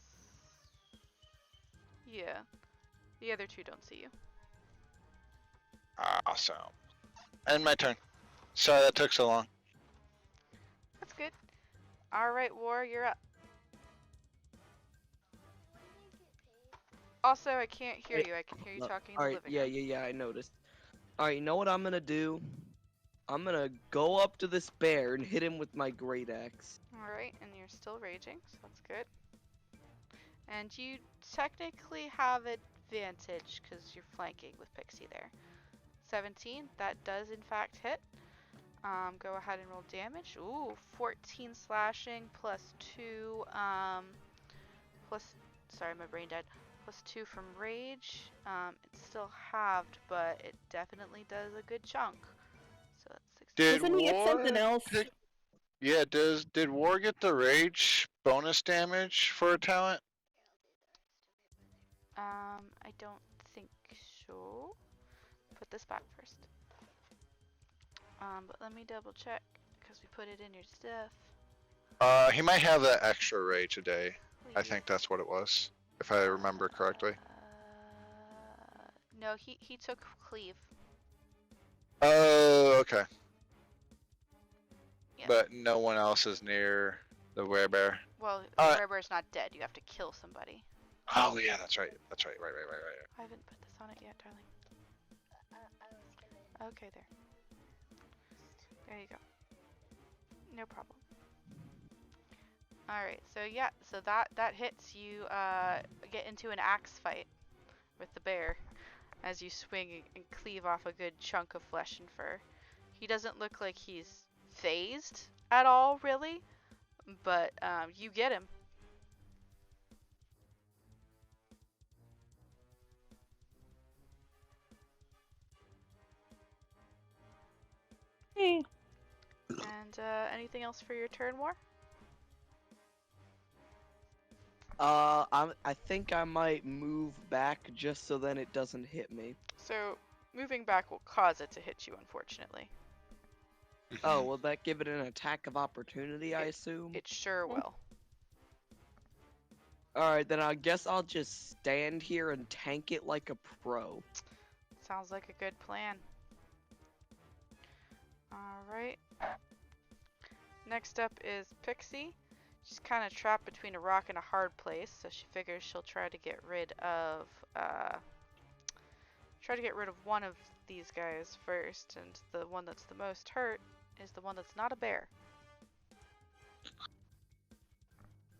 Yeah. The other two don't see you.
Awesome. And my turn. Sorry that took so long.
That's good. Alright, War, you're up. Also, I can't hear you. I can hear you talking in the
Alright,
living
yeah,
room.
I noticed. Alright, you know what I'm gonna do? I'm gonna go up to this bear and hit him with my great axe.
Alright, and you're still raging, so that's good. And you technically have advantage because you're flanking with Pixie there. 17, that does in fact hit. Go ahead and roll damage. Ooh, 14 slashing plus 2, sorry, my brain dead. Plus 2 from rage. It's still halved, but it definitely does a good chunk. So that's 16.
Doesn't he get something else?
Yeah, did War get the rage bonus damage for a talent?
I don't think so. Put this back first. But let me double check because we put it in your stuff.
He might have that extra rage a day. I think that's what it was, if I remember correctly.
No, he took cleave.
Oh, okay.
Yeah.
But no one else is near the werebear.
Well, the werebear's not dead. You have to kill somebody.
Oh yeah, that's right. That's right. Right.
I haven't put this on it yet, darling. Okay, there. There you go. No problem. Alright, so yeah, so that hits. You get into an axe fight with the bear as you swing and cleave off a good chunk of flesh and fur. He doesn't look like he's phased at all, really, but you get him.
Hey.
And anything else for your turn, War?
I think I might move back just so then it doesn't hit me.
So moving back will cause it to hit you, unfortunately.
Oh, will that give it an attack of opportunity, I assume?
It sure will.
Alright, then I guess I'll just stand here and tank it like a pro.
Sounds like a good plan. Alright. Next up is Pixie. She's kind of trapped between a rock and a hard place, so she figures she'll try to get rid of one of these guys first, and the one that's the most hurt is the one that's not a bear.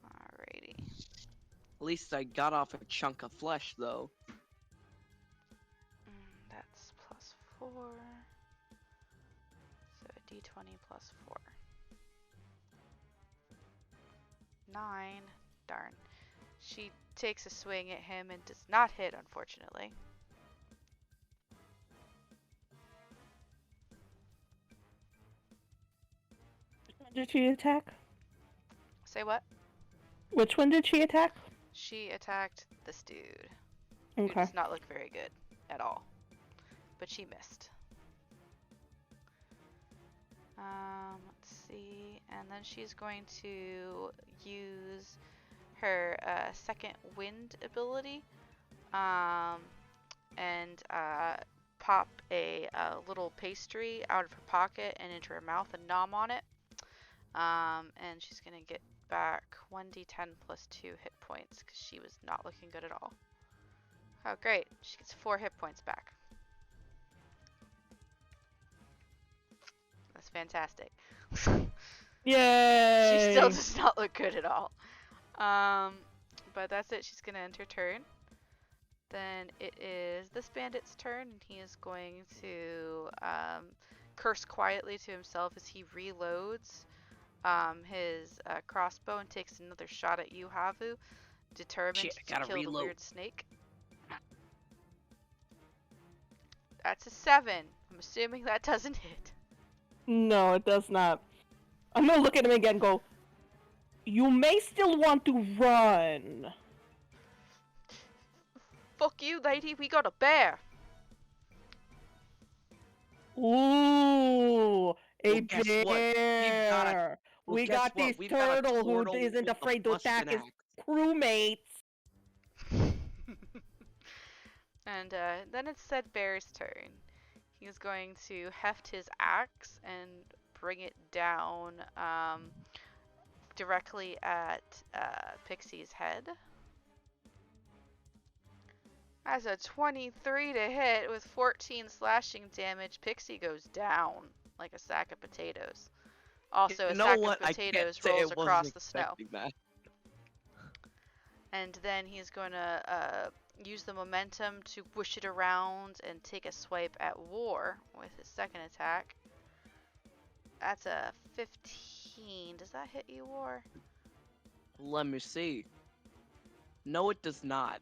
Alrighty.
At least I got off a chunk of flesh, though.
That's +4. So a d20 +4. 9. Darn. She takes a swing at him and does not hit, unfortunately.
Which one did she attack?
Say what?
Which one did she attack?
She attacked this dude, who
Okay.
does not look very good at all. But she missed. Let's see. And then she's going to use her second wind ability. And pop a little pastry out of her pocket and into her mouth and nom on it. And she's gonna get back 1d10 + 2 hit points because she was not looking good at all. Oh, great. She gets 4 hit points back. That's fantastic.
Yay!
She still does not look good at all. But that's it. She's gonna end her turn. Then it is this bandit's turn, and he is going to curse quietly to himself as he reloads his crossbow and takes another shot at you, Havu, determined
Shit, I
to
gotta
kill the
reload.
weird snake. That's a 7. I'm assuming that doesn't hit.
No, it does not. I'm gonna look at him again and go, you may still want to run.
Fuck you, lady. We got a bear.
Ooh, a
Well, guess what?
bear.
Well,
We
guess
got
what?
this
We've got a
turtle who
turtle
isn't
with a
afraid to attack
bustin'
his
axe.
crewmates.
And then it's said bear's turn. He's going to heft his axe and bring it down directly at Pixie's head. That's a 23 to hit with 14 slashing damage. Pixie goes down like a sack of potatoes. Also,
You
a
know
sack
what?
of
I can't
potatoes
say
rolls
I
across
wasn't
the snow.
expecting that.
And then he's going to use the momentum to whoosh it around and take a swipe at War with his second attack. That's a 15. Does that hit you, War?
Let me see. No, it does not.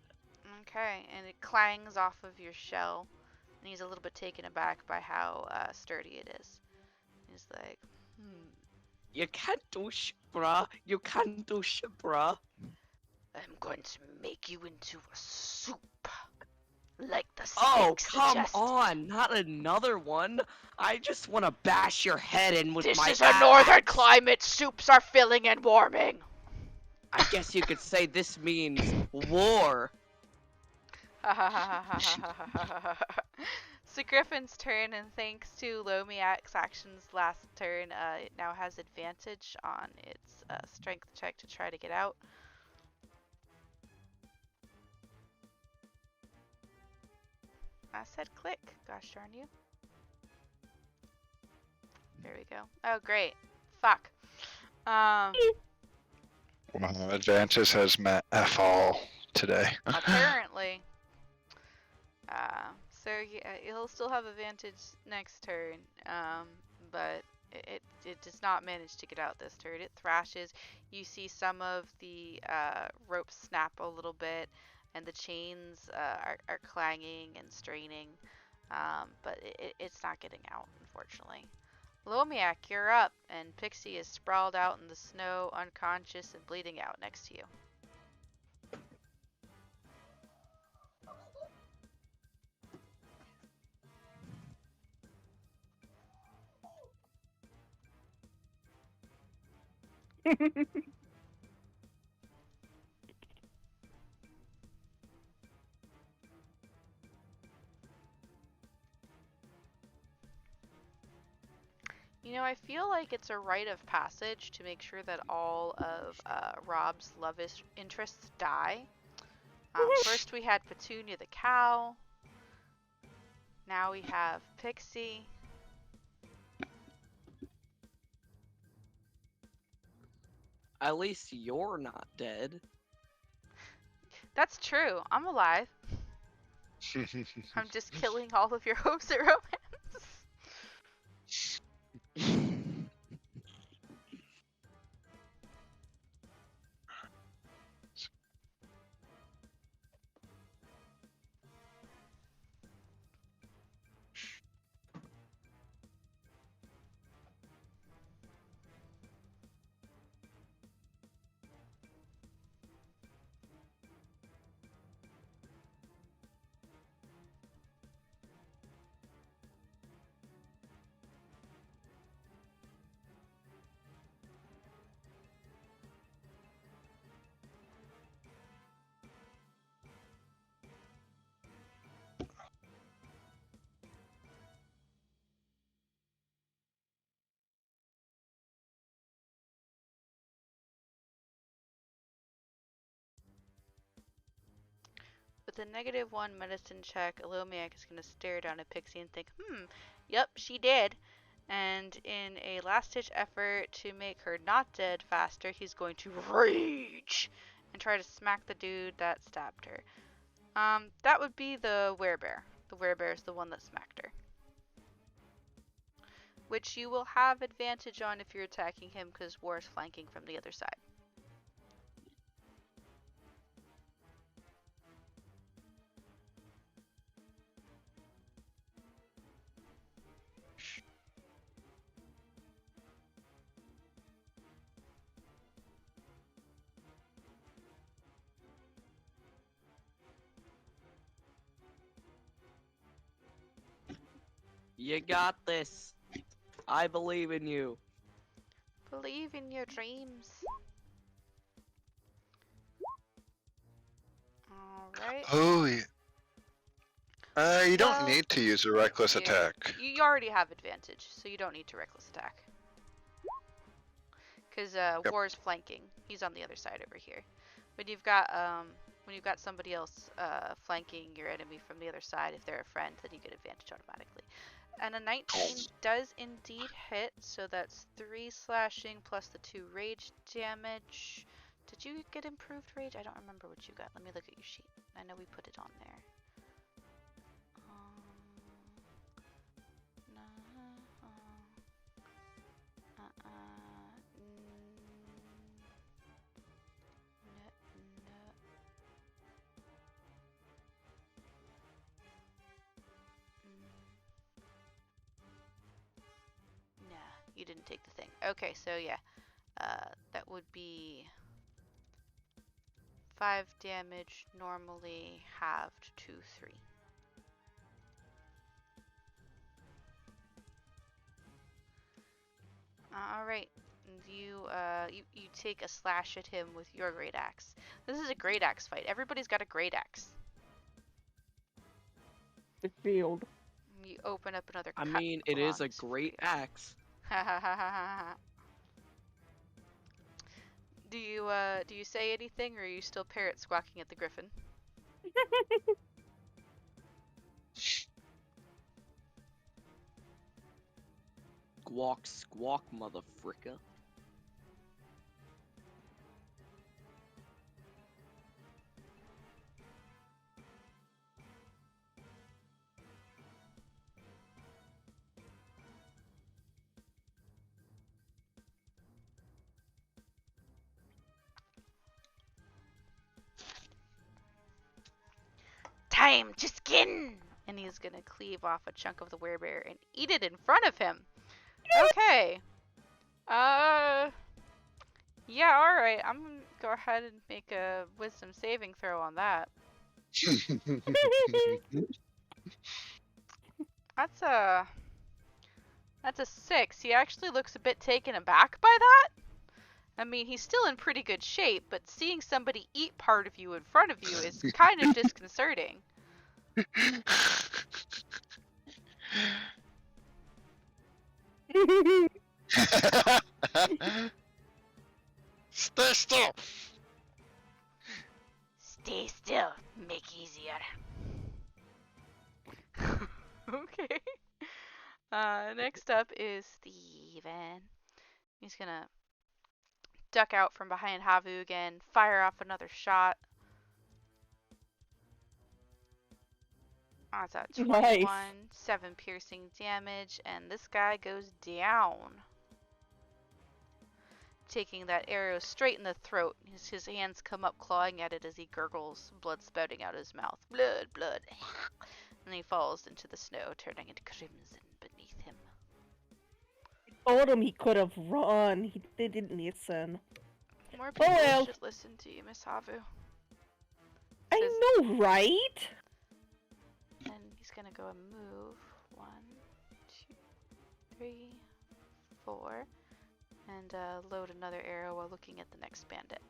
Okay, and it clangs off of your shell. And he's a little bit taken aback by how sturdy it is. He's like,
You can't do shit, bruh. You can't do shit, bruh.
I'm going to make you into a soup. Like the
Oh,
snake
come
suggested.
on. Not another one. I just want to bash your head in with
This
my
is a northern
axe.
climate. Soups are filling and warming.
I guess you could say this means war.
So Griffin's turn, and thanks to Lomiak's actions last turn, it now has advantage on its strength check to try to get out. I said click, gosh darn you. There we go. Oh great. Fuck.
Advances has met F all today.
Apparently. So he'll still have advantage next turn, but it does not manage to get out this turn. It thrashes. You see some of the rope snap a little bit, and the chains are clanging and straining, but it's not getting out, unfortunately. Lomiak, you're up, and Pixie is sprawled out in the snow, unconscious and bleeding out next to you. You know, I feel like it's a rite of passage to make sure that all of Rob's love interests die. First we had Petunia the cow. Now we have Pixie.
At least you're not dead.
That's true. I'm alive. I'm just killing all of your hopes at romance. With a -1 medicine check, Elomiac is going to stare down at Pixie and think, yep, she did. And in a last-ditch effort to make her not dead faster, he's going to rage and try to smack the dude that stabbed her. That would be the Werebear. The Werebear is the one that smacked her. Which you will have advantage on if you're attacking him because War is flanking from the other side.
You got this. I believe in you.
Believe in your dreams. Alright.
Oh, yeah. You don't
Well,
need to use a reckless
yeah,
attack.
you already have advantage, so you don't need to reckless attack. Because
Yep.
War is flanking. He's on the other side over here. When you've got somebody else flanking your enemy from the other side, if they're a friend, then you get advantage automatically. And a 19 does indeed hit, so that's 3 slashing plus the 2 rage damage. Did you get improved rage? I don't remember what you got. Let me look at your sheet. I know we put it on there. You didn't take the thing. Okay, so yeah. That would be 5 damage, normally halved to 3. Alright. You take a slash at him with your great axe. This is a great axe fight. Everybody's got a great axe.
The field.
You open up another
I
cut
mean, it is a
along
great axe.
Do you say anything, or are you still parrot squawking at the Griffin?
Squawk, squawk, motherfricker.
Time to skin! And he's gonna cleave off a chunk of the werebear and eat it in front of him. Okay. Yeah, alright. I'm gonna go ahead and make a wisdom saving throw on that. That's a 6. He actually looks a bit taken aback by that. I mean, he's still in pretty good shape, but seeing somebody eat part of you in front of you is kind of disconcerting.
Stay still.
Stay still. Make easier. Okay. Next up is Steven. He's gonna duck out from behind Havu again, fire off another shot. That's at 21,
Nice.
7 piercing damage, and this guy goes down. Taking that arrow straight in the throat. His hands come up clawing at it as he gurgles, blood spouting out his mouth. Blood, blood. And he falls into the snow, turning into crimson beneath him.
Told him he could have run. He didn't listen.
More people
well.
should listen to you, Miss Havu.
I know, right?
And he's gonna go and move. 1, 2, 3, 4. And load another arrow while looking at the next bandit.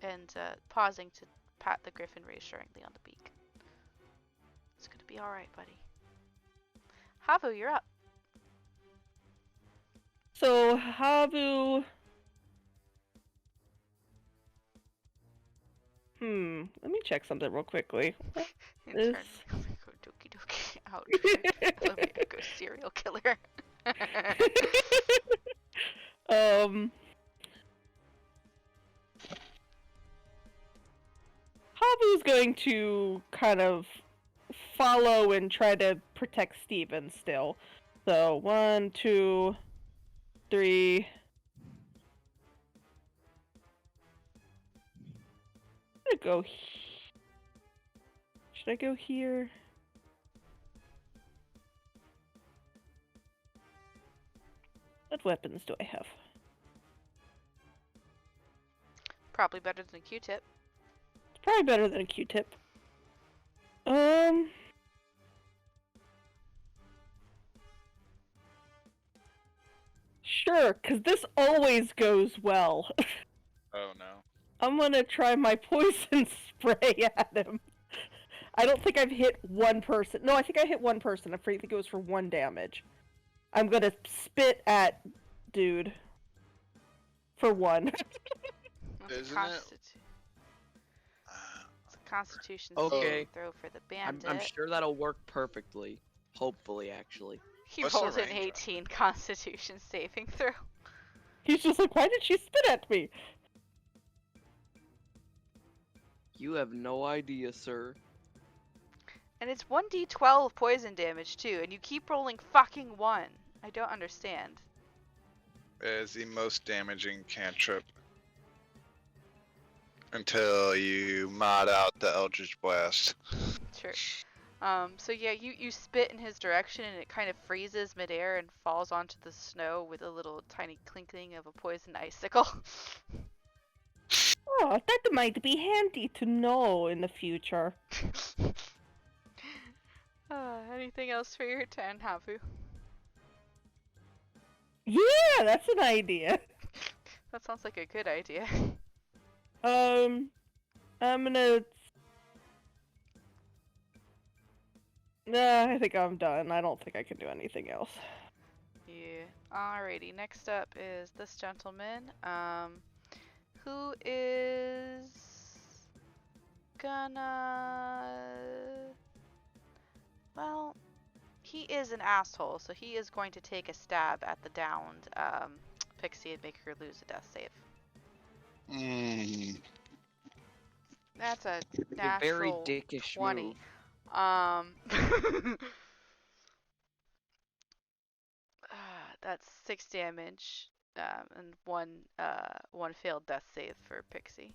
And pausing to pat the Griffin reassuringly on the beak. It's gonna be alright, buddy. Havu, you're up.
So, Havu... let me check something real quickly.
Intern. Go dokie dokie. Out. Let me go serial killer.
Havu's going to kind of follow and try to protect Steven still. So, 1, 2, 3. I'm gonna go. Should I go here? What weapons do I have?
Probably better than a Q-tip.
It's probably better than a Q-tip. Sure, because this always goes well.
Oh no.
I'm gonna try my poison spray at him. I don't think I've hit one person. No, I think I hit one person. I think it was for 1 damage. I'm gonna spit at dude. For 1.
That's
Isn't
a
it?
It's a Constitution
Okay.
saving throw for the bandit.
I'm sure that'll work perfectly. Hopefully, actually.
He
What's the
rolls an
range on it?
18 Constitution saving throw.
He's just like, why did she spit at me?
You have no idea, sir.
And it's 1d12 poison damage too, and you keep rolling fucking 1. I don't understand.
Is the most damaging cantrip until you mod out the Eldritch Blast.
Sure. So yeah, you spit in his direction and it kind of freezes midair and falls onto the snow with a little tiny clinking of a poison icicle.
Oh, that might be handy to know in the future.
Anything else for your turn, Havu?
Yeah, that's an idea.
That sounds like a good idea.
I'm gonna... Nah, I think I'm done. I don't think I can do anything else.
Yeah. Alrighty, next up is this gentleman, who is gonna... Well, he is an asshole, so he is going to take a stab at the downed Pixie and make her lose a death save. That's a
A very
natural
dickish
20.
move.
That's 6 damage, and one failed death save for Pixie.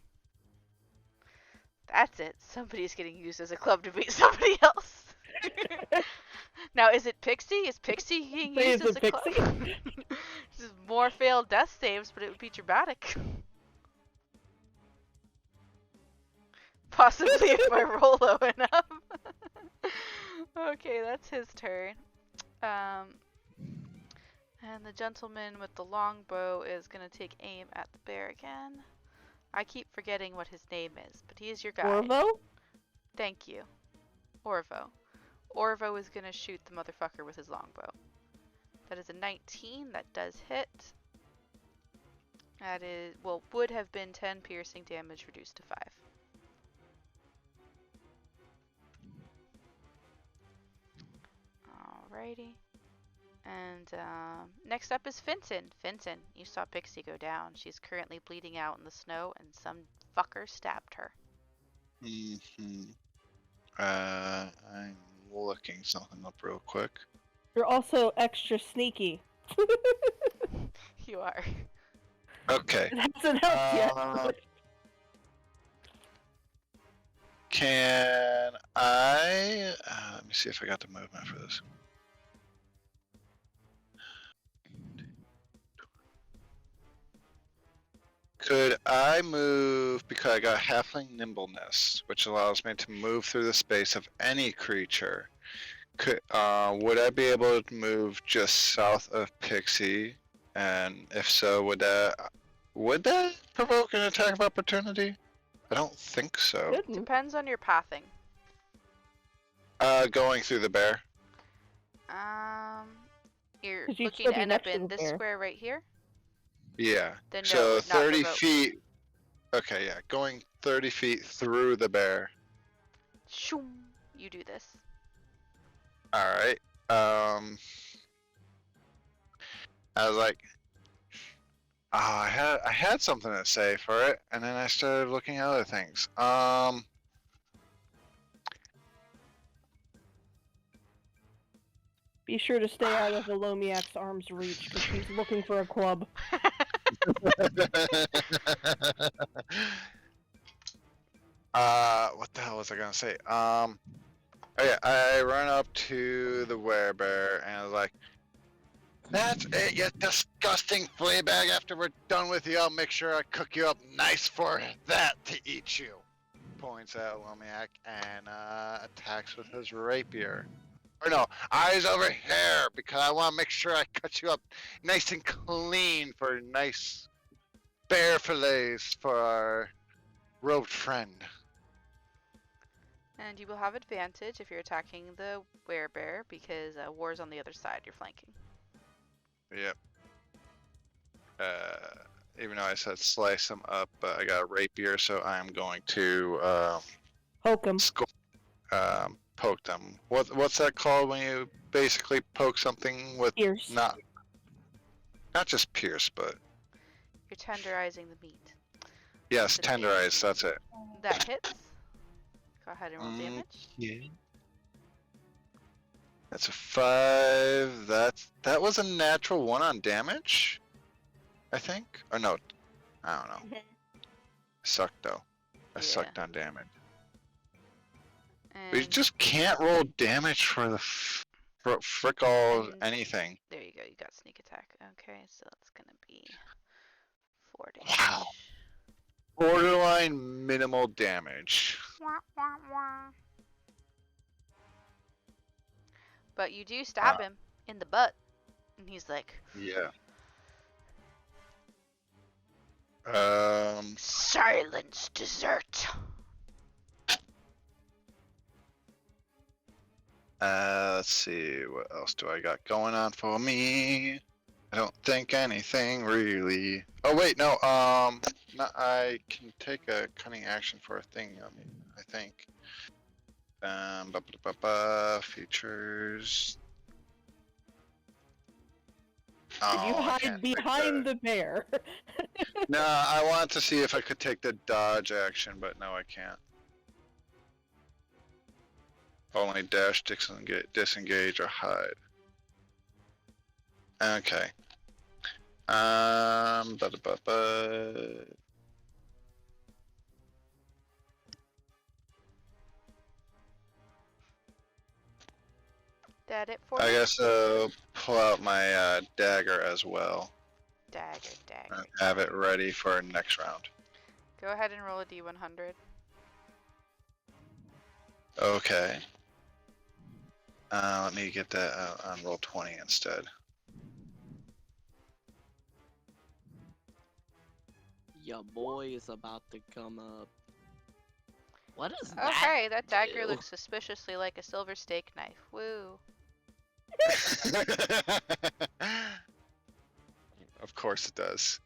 That's it. Somebody's getting used as a club to beat somebody else. Now, is it Pixie? Is Pixie being
Wait,
used
is
as a
it
club?
Pixie?
This is more failed death saves, but it would be dramatic. Possibly if I roll low enough. Okay, that's his turn. And the gentleman with the longbow is gonna take aim at the bear again. I keep forgetting what his name is, but he is your guy.
Orvo?
Thank you. Orvo. Orvo is gonna shoot the motherfucker with his longbow. That is a 19. That does hit. That is, well, would have been 10 piercing damage reduced to 5. Alrighty. And next up is Finton. Finton, you saw Pixie go down. She's currently bleeding out in the snow, and some fucker stabbed her.
Mm-hmm. I'm looking something up real quick.
You're also extra sneaky.
You are.
Okay.
It hasn't helped yet.
Can I? Let me see if I got the movement for this. Could I move, because I got halfling nimbleness, which allows me to move through the space of any creature. Would I be able to move just south of Pixie? And if so, would that provoke an attack of opportunity? I don't think so.
Couldn't.
Depends on your pathing.
Going through the bear.
You're
'Cause you'd
looking
still
to
be
end up
next to
in
the
this
bear.
square right here?
Yeah.
Then no, it
So
would not
30
provoke.
feet. Okay, yeah. Going 30 feet through the bear.
Shoom. You do this.
Alright. I was like, oh, I had something to say for it, and then I started looking at other things.
Be sure to stay out of the Lomiak's arm's reach, because he's looking for a club.
What the hell was I gonna say? Oh yeah, I run up to the werebear and I was like, "That's it, you disgusting flea bag. After we're done with you, I'll make sure I cook you up nice for that to eat you." Points at Lomiak and attacks with his rapier. Or no, eyes over here, because I want to make sure I cut you up nice and clean for nice bear fillets for our robed friend.
And you will have advantage if you're attacking the werebear, because war's on the other side. You're flanking.
Yep. Even though I said slice them up, I got a rapier, so I'm going to
Poke him.
poke them. What's that called when you basically poke something with
Pierce.
not just pierce, but
You're tenderizing the meat.
yes,
The damage.
tenderize. That's it.
That hits. Go ahead and roll damage.
Yeah. That's a 5. That was a natural 1 on damage, I think. Or no, I don't know. Sucked though. I
Yeah.
sucked on damage.
And
We just can't roll damage for the frick all
And-
anything.
there you go. You got sneak attack. Okay, so that's gonna be 4 damage.
Wow. Borderline minimal damage.
Wah, wah, wah. But you do stab him in the butt, and he's like,
Yeah.
"Silence, dessert."
Let's see, what else do I got going on for me? I don't think anything really. Oh wait, no, no, I can take a cunning action for a thing, I think. Features.
Did you
Oh, I
hide
can't take
behind the bear?
No, I wanted to see if I could take the dodge action, but no, I can't. Only dash, disengage, or hide. Okay.
That it for
I
you?
guess I'll pull out my dagger as well.
Dagger.
And have it ready for next round.
Go ahead and roll a d100.
Okay. Let me get that on roll 20 instead.
Your boy is about to come up. What is that?
Okay, that dagger
do?
looks suspiciously like a silver steak knife. Woo.
Of course it does.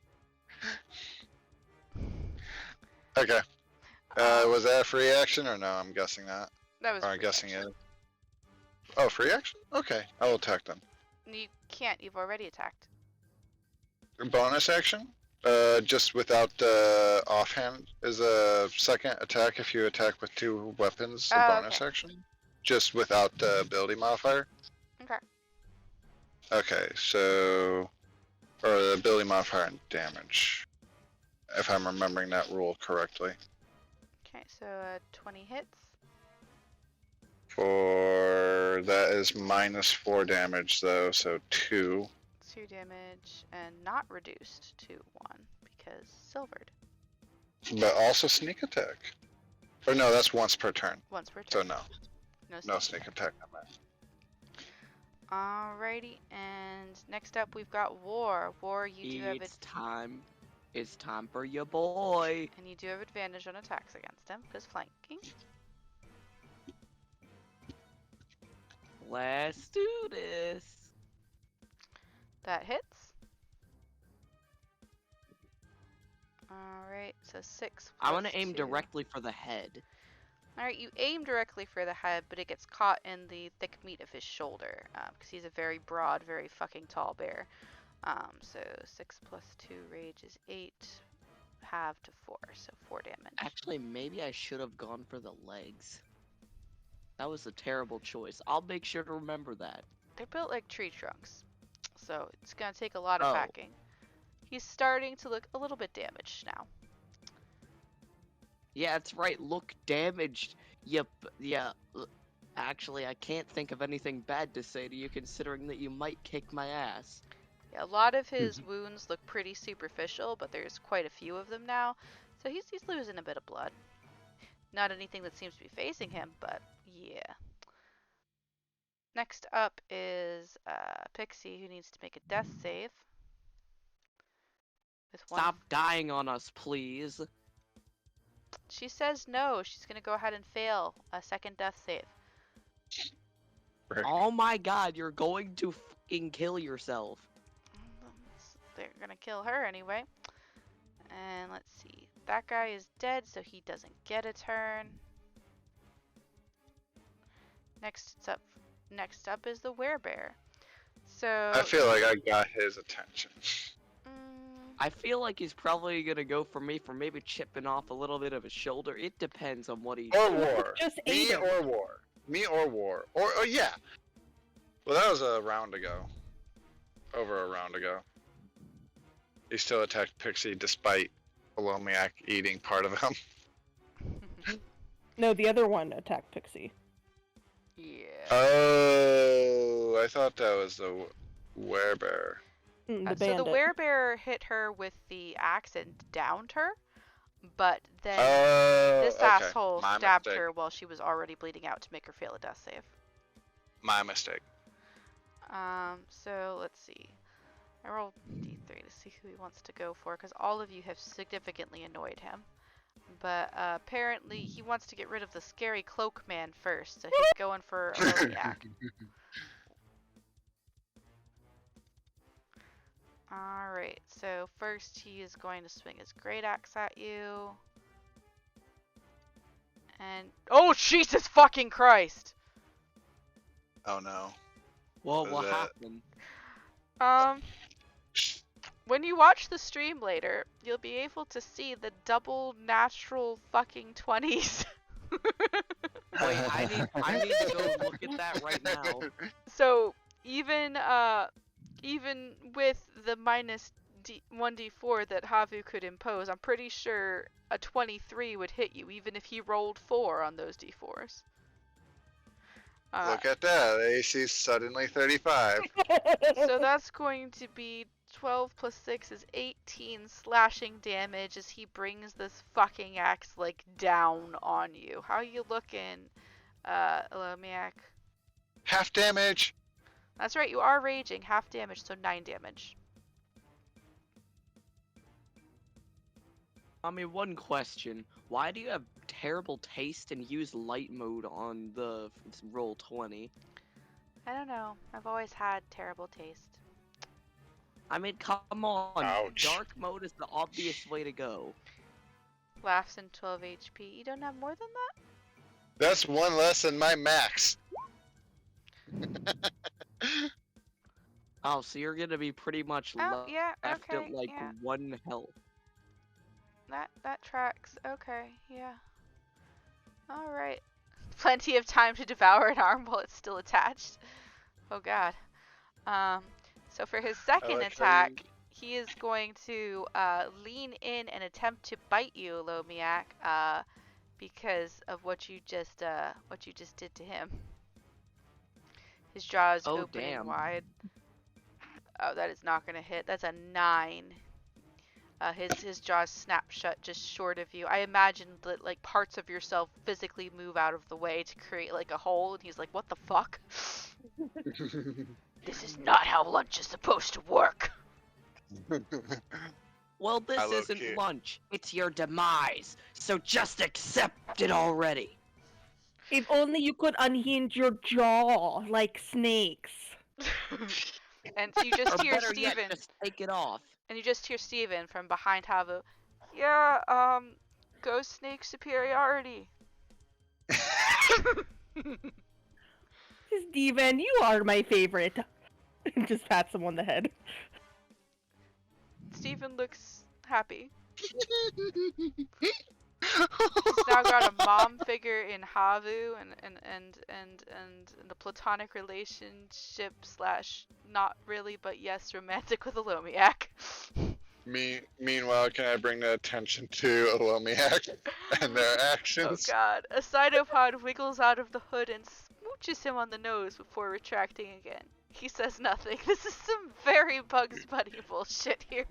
Okay. Was that a free action or no? I'm guessing that.
That was
Or I'm
free
guessing
action.
it. Oh, free action? Okay, I will attack them.
You can't. You've already attacked.
Bonus action? Just without offhand is a second attack if you attack with 2 weapons. A
Oh,
bonus
okay.
action. Just without the ability modifier.
Okay.
Okay, so or the ability modifier and damage, if I'm remembering that rule correctly.
Okay, so 20 hits.
For that is -4 damage though, so 2.
2 damage and not reduced to 1 because silvered.
But also sneak attack. Or no, that's once per turn.
Once per
So
turn.
no, no sneak attack.
Alrighty, and next up we've got War. War, you do have it,
It's time. It's time for your boy.
and you do have advantage on attacks against him because flanking.
Let's do this.
That hits. Alright, so 6.
I want to
plus
aim
2.
directly for the head.
Alright, you aim directly for the head, but it gets caught in the thick meat of his shoulder, because he's a very broad, very fucking tall bear. So 6 plus 2 rage is 8, halved to 4, so 4 damage.
Actually, maybe I should have gone for the legs. That was a terrible choice. I'll make sure to remember that.
They're built like tree trunks, so it's gonna take a lot of
Oh.
hacking. He's starting to look a little bit damaged now.
Yeah, that's right. Look damaged. Yep. Yeah. Actually, I can't think of anything bad to say to you considering that you might kick my ass.
Yeah, a lot of his wounds look pretty superficial, but there's quite a few of them now, so he's losing a bit of blood. Not anything that seems to be phasing him, but yeah. Next up is Pixie, who needs to make a death save. With one.
Stop dying on us, please.
She says no. She's gonna go ahead and fail a second death save.
Oh my god, you're going to fucking kill yourself.
They're gonna kill her anyway. And let's see. That guy is dead, so he doesn't get a turn. Next up is the Werebear. So
I feel like I got his attention.
I feel like he's probably gonna go for me for maybe chipping off a little bit of his shoulder. It depends on what he.
Or war.
Just
Me
ate him.
or war. Me or war. Or yeah. Well, that was a round ago. Over a round ago. He still attacked Pixie despite Olomiak eating part of him.
No, the other one attacked Pixie.
yeah.
Oh, I thought that was the Werebear.
The
So the
bandit.
Werebear hit her with the axe and downed her, but then
Oh,
this
okay.
asshole
My
stabbed
mistake.
her while she was already bleeding out to make her fail a death save.
My mistake.
So let's see. I rolled d3 to see who he wants to go for, because all of you have significantly annoyed him. But apparently he wants to get rid of the scary cloak man first, so he's going for Olomiak. Alright, so first he is going to swing his great axe at you. And oh Jesus fucking Christ!
Oh no.
Well,
Was
what
that-
happened?
When you watch the stream later, you'll be able to see the double natural fucking 20s.
Wait, I need to go look at that right now.
So even with the minus 1d4 that Havu could impose, I'm pretty sure a 23 would hit you, even if he rolled 4 on those d4s.
Look at that. AC is suddenly 35.
So that's going to be 12 plus 6 is 18 slashing damage as he brings this fucking axe like down on you. How you looking, Olomiak?
Half damage.
That's right, you are raging, half damage, so 9 damage.
I mean, one question. Why do you have terrible taste and use light mode on the roll 20?
I don't know. I've always had terrible taste.
I mean, come on.
Ouch.
Dark mode is the obvious way to go.
Laughs in 12 HP. You don't have more than that?
That's one less than my max.
Oh, so you're gonna be pretty much
Oh, yeah,
left
okay,
at like
yeah.
1 health.
That tracks. Okay, yeah. Alright. Plenty of time to devour an arm while it's still attached. Oh god. So for his second
like how
attack, he is going to lean in and attempt to bite you, Lomiak, because of what you just did to him. His jaw is
Oh,
opening
damn.
wide. Oh, that is not gonna hit. That's a 9. His jaws snap shut just short of you. I imagine that like parts of yourself physically move out of the way to create like a hole, and he's like, "What the fuck? This is not how lunch is supposed to work."
Well, this
Hello,
isn't
kid.
lunch. It's your demise. So just accept it already.
If only you could unhinge your jaw like snakes.
And you just
Or
hear
better yet,
Steven,
just take it off.
and you just hear Steven from behind Havu. Yeah, ghost snake superiority.
Steven, you are my favorite. Just pats him on the head.
Steven looks happy. He's now got a mom figure in Havu and the platonic relationship / not really but yes romantic with a Lomiak.
Meanwhile, can I bring the attention to Alomiak and their
Oh
actions?
god. A cytopod wiggles out of the hood and smooches him on the nose before retracting again. He says nothing. This is some very Bugs Bunny bullshit here.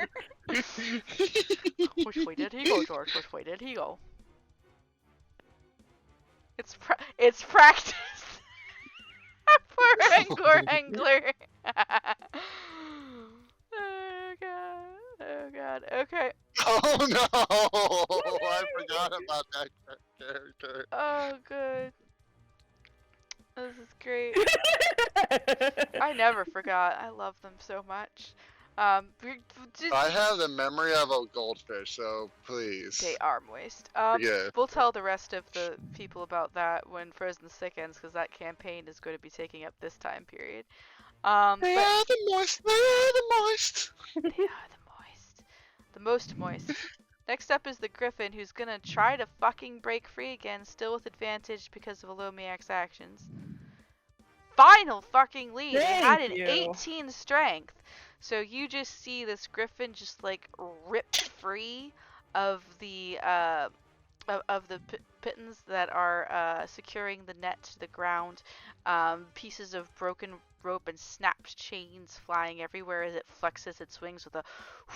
Which way did he go, George? Which way did he go? It's practice. Poor Angler. Oh god. Oh god. Okay.
Oh no! I forgot about that character.
Oh good. This is great. I never forgot. I love them so much.
I have the memory of a goldfish, so please.
They are moist.
Yeah.
We'll tell the rest of the people about that when Frozen Sick ends, because that campaign is going to be taking up this time period.
They are the moist. They are the moist.
They are the moist. The most moist. Next up is the Griffin, who's gonna try to fucking break free again, still with advantage because of Alomiak's actions. Final fucking lead! It had an
Thank you.
18 strength. So you just see this Griffin just like rip free of the pittons that are securing the net to the ground. Pieces of broken rope and snapped chains flying everywhere as it flexes its wings with a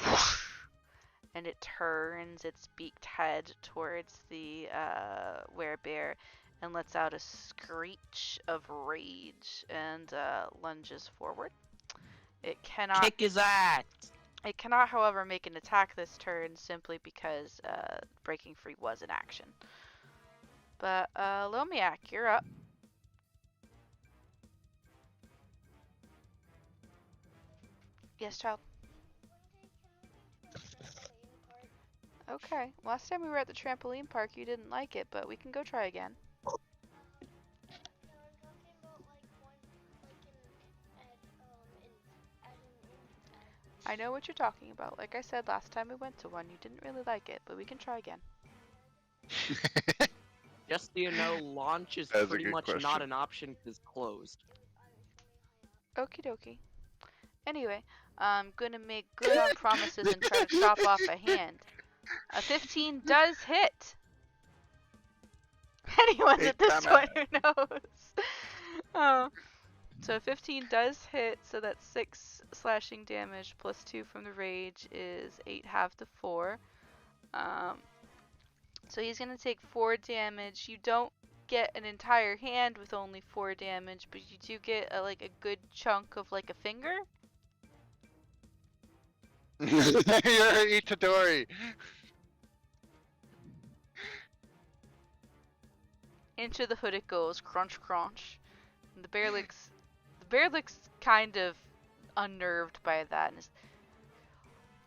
whoosh, and it turns its beaked head towards the Werebear and lets out a screech of rage and lunges forward. It cannot.
Kick his ass!
It cannot, however, make an attack this turn simply because breaking free was an action. But Lomiak, you're up. Yes, child. Okay. Last time we were at the trampoline park, you didn't like it, but we can go try again. I know what you're talking about. Like I said last time we went to one, you didn't really like it, but we can try again.
Just so you know, launch is
That's a
pretty
good
much not
question.
an option because it's closed.
Okie dokie. Anyway, I'm gonna make good on promises and try to chop off a hand. A 15 does hit! Anyone at this point who knows. So 15 does hit, so that's 6 slashing damage plus 2 from the rage is 8 half to 4. So he's gonna take 4 damage. You don't get an entire hand with only 4 damage, but you do get like a good chunk of like a finger.
You're Itadori.
Into the hood it goes, crunch crunch. And the Bear looks kind of unnerved by that. And is,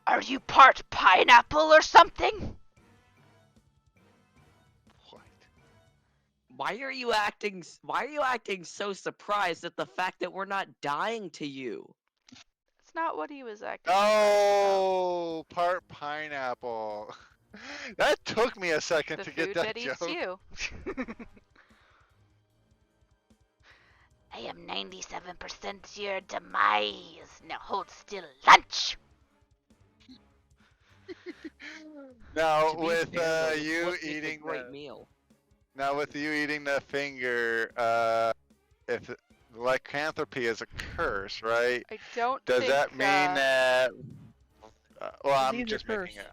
are you part pineapple or something?
What?
Why are you acting so surprised at the fact that we're not dying to you?
It's not what he was acting surprised about.
Oh, part pineapple. That took me a second
The
to get
food
that
that eats
joke.
you.
I am 97% your demise. Now hold still, lunch.
Now
To be
with
fair, though, this
you
would make a
eating
great
the
meal.
finger, if lycanthropy is a curse, right?
I don't
Does
think.
that mean that? Well, I'm
Disease or
just making
curse?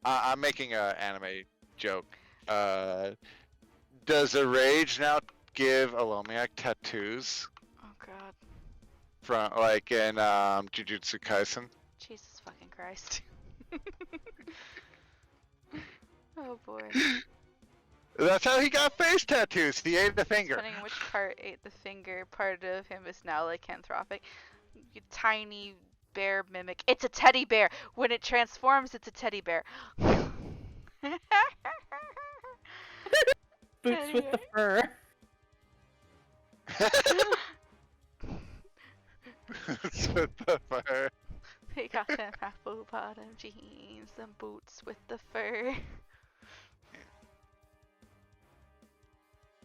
I'm making a anime joke. Does the rage now give Alomiak tattoos
Oh god.
from like in Jujutsu Kaisen?
Jesus fucking Christ. Oh boy.
That's how he got face tattoos. He ate a finger.
Depending on which part ate the finger, part of him is now lycanthropic. You tiny bear mimic. It's a teddy bear. When it transforms, it's a teddy bear.
Boots with the fur.
It's with the fur.
They got them apple bottom jeans, them boots with the fur.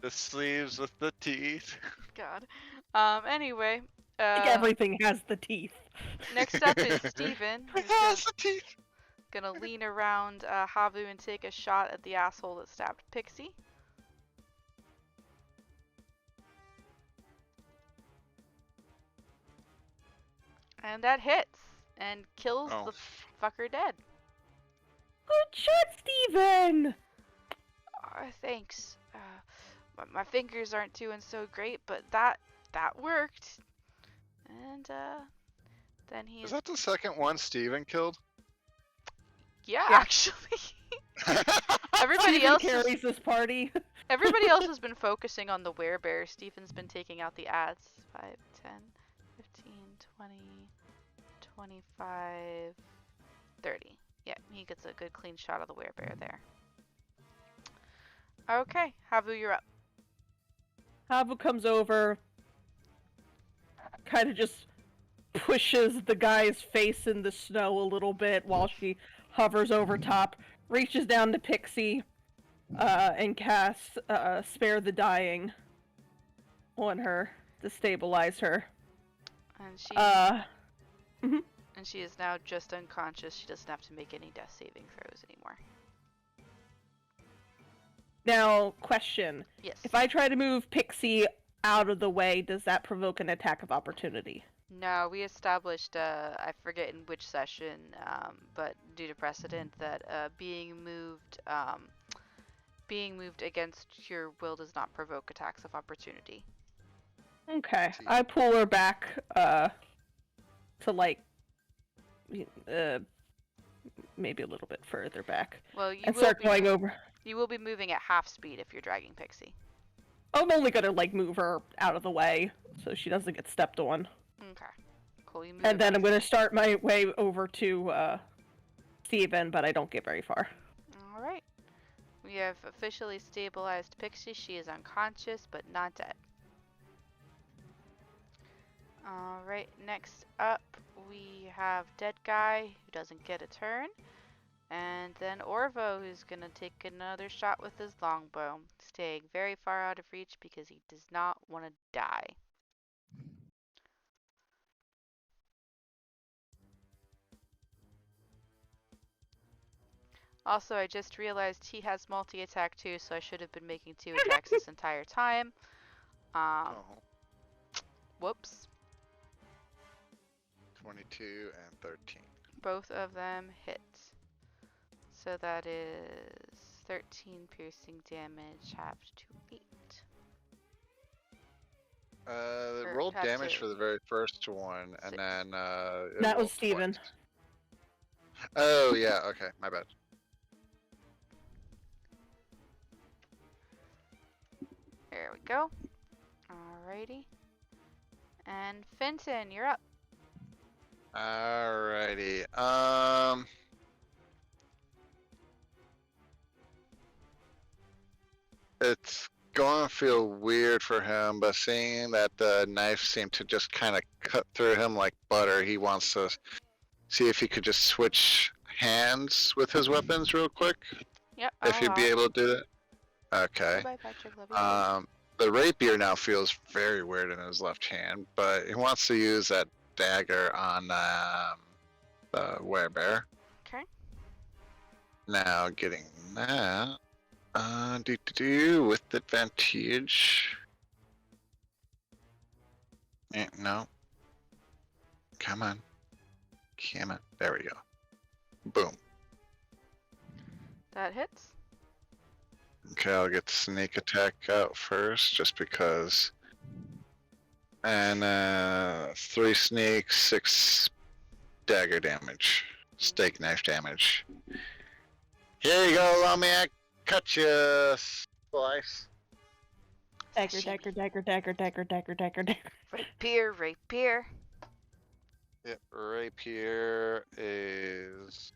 The sleeves with the teeth.
God. Anyway,
I think everything has the teeth.
next up is Steven,
It
who's
has the teeth.
gonna lean around Havu and take a shot at the asshole that stabbed Pixie. And that hits and kills
Oh.
the fucker dead.
Good shot, Steven!
Thanks. My fingers aren't doing so great, but that worked. And then he's
Is that the second one Steven killed?
yeah,
Yeah.
actually. Everybody
Steven
else
carries this party.
Everybody else has been focusing on the Werebear. Stephen's been taking out the ads. 5, 10, 15, 20, 25, 30. Yeah, he gets a good clean shot of the Werebear there. Okay, Havu, you're up.
Havu comes over, kind of just pushes the guy's face in the snow a little bit while she hovers over top, reaches down to Pixie, and casts Spare the Dying on her to stabilize her.
And she
Mhm.
and she is now just unconscious. She doesn't have to make any death saving throws anymore.
Now, question.
Yes.
If I try to move Pixie out of the way, does that provoke an attack of opportunity?
No, we established, I forget in which session, but due to precedent, that being moved against your will does not provoke attacks of opportunity.
Okay, I pull her back, to like, maybe a little bit further back,
Well, you
and
will
start
be
going over.
you will be moving at half speed if you're dragging Pixie.
I'm only gonna like move her out of the way so she doesn't get stepped on,
Okay. Cool. You move
and
it
then
back.
I'm gonna start my way over to Steven, but I don't get very far.
All right. We have officially stabilized Pixie. She is unconscious but not dead. All right. Next up, we have Dead Guy who doesn't get a turn. And then Orvo, who's gonna take another shot with his longbow, staying very far out of reach because he does not want to die. Also, I just realized he has multi-attack too, so I should have been making 2 attacks this entire time.
Oh,
Whoops.
22 and 13.
Both of them hit. So that is 13 piercing damage, halved to 8.
Roll
have
damage
to-
for the very first one, and
6.
then
That
roll
was Steven.
twice. Oh yeah, okay, my bad.
There we go. Alrighty. And Fenton, you're up.
Alrighty. It's going to feel weird for him, but seeing that the knife seemed to just kind of cut through him like butter, he wants to see if he could just switch hands with his weapons real quick.
Yep,
If
I'll
he'd
allow
be
it.
able to do that. Okay.
Goodbye, Patrick. Love you.
The rapier now feels very weird in his left hand, but he wants to use that dagger on the Werebear.
Okay.
Now getting that. With advantage. No. Come on. Come on. There we go. Boom.
That hits.
Okay, I'll get the sneak attack out first, just because. And 3 sneak, 6 dagger damage. Steak knife damage. Here you go, Lomiak. Cut you, slice.
Dagger, dagger, dagger, dagger, dagger, dagger, dagger, dagger.
Rapier, rapier.
Yep, rapier is.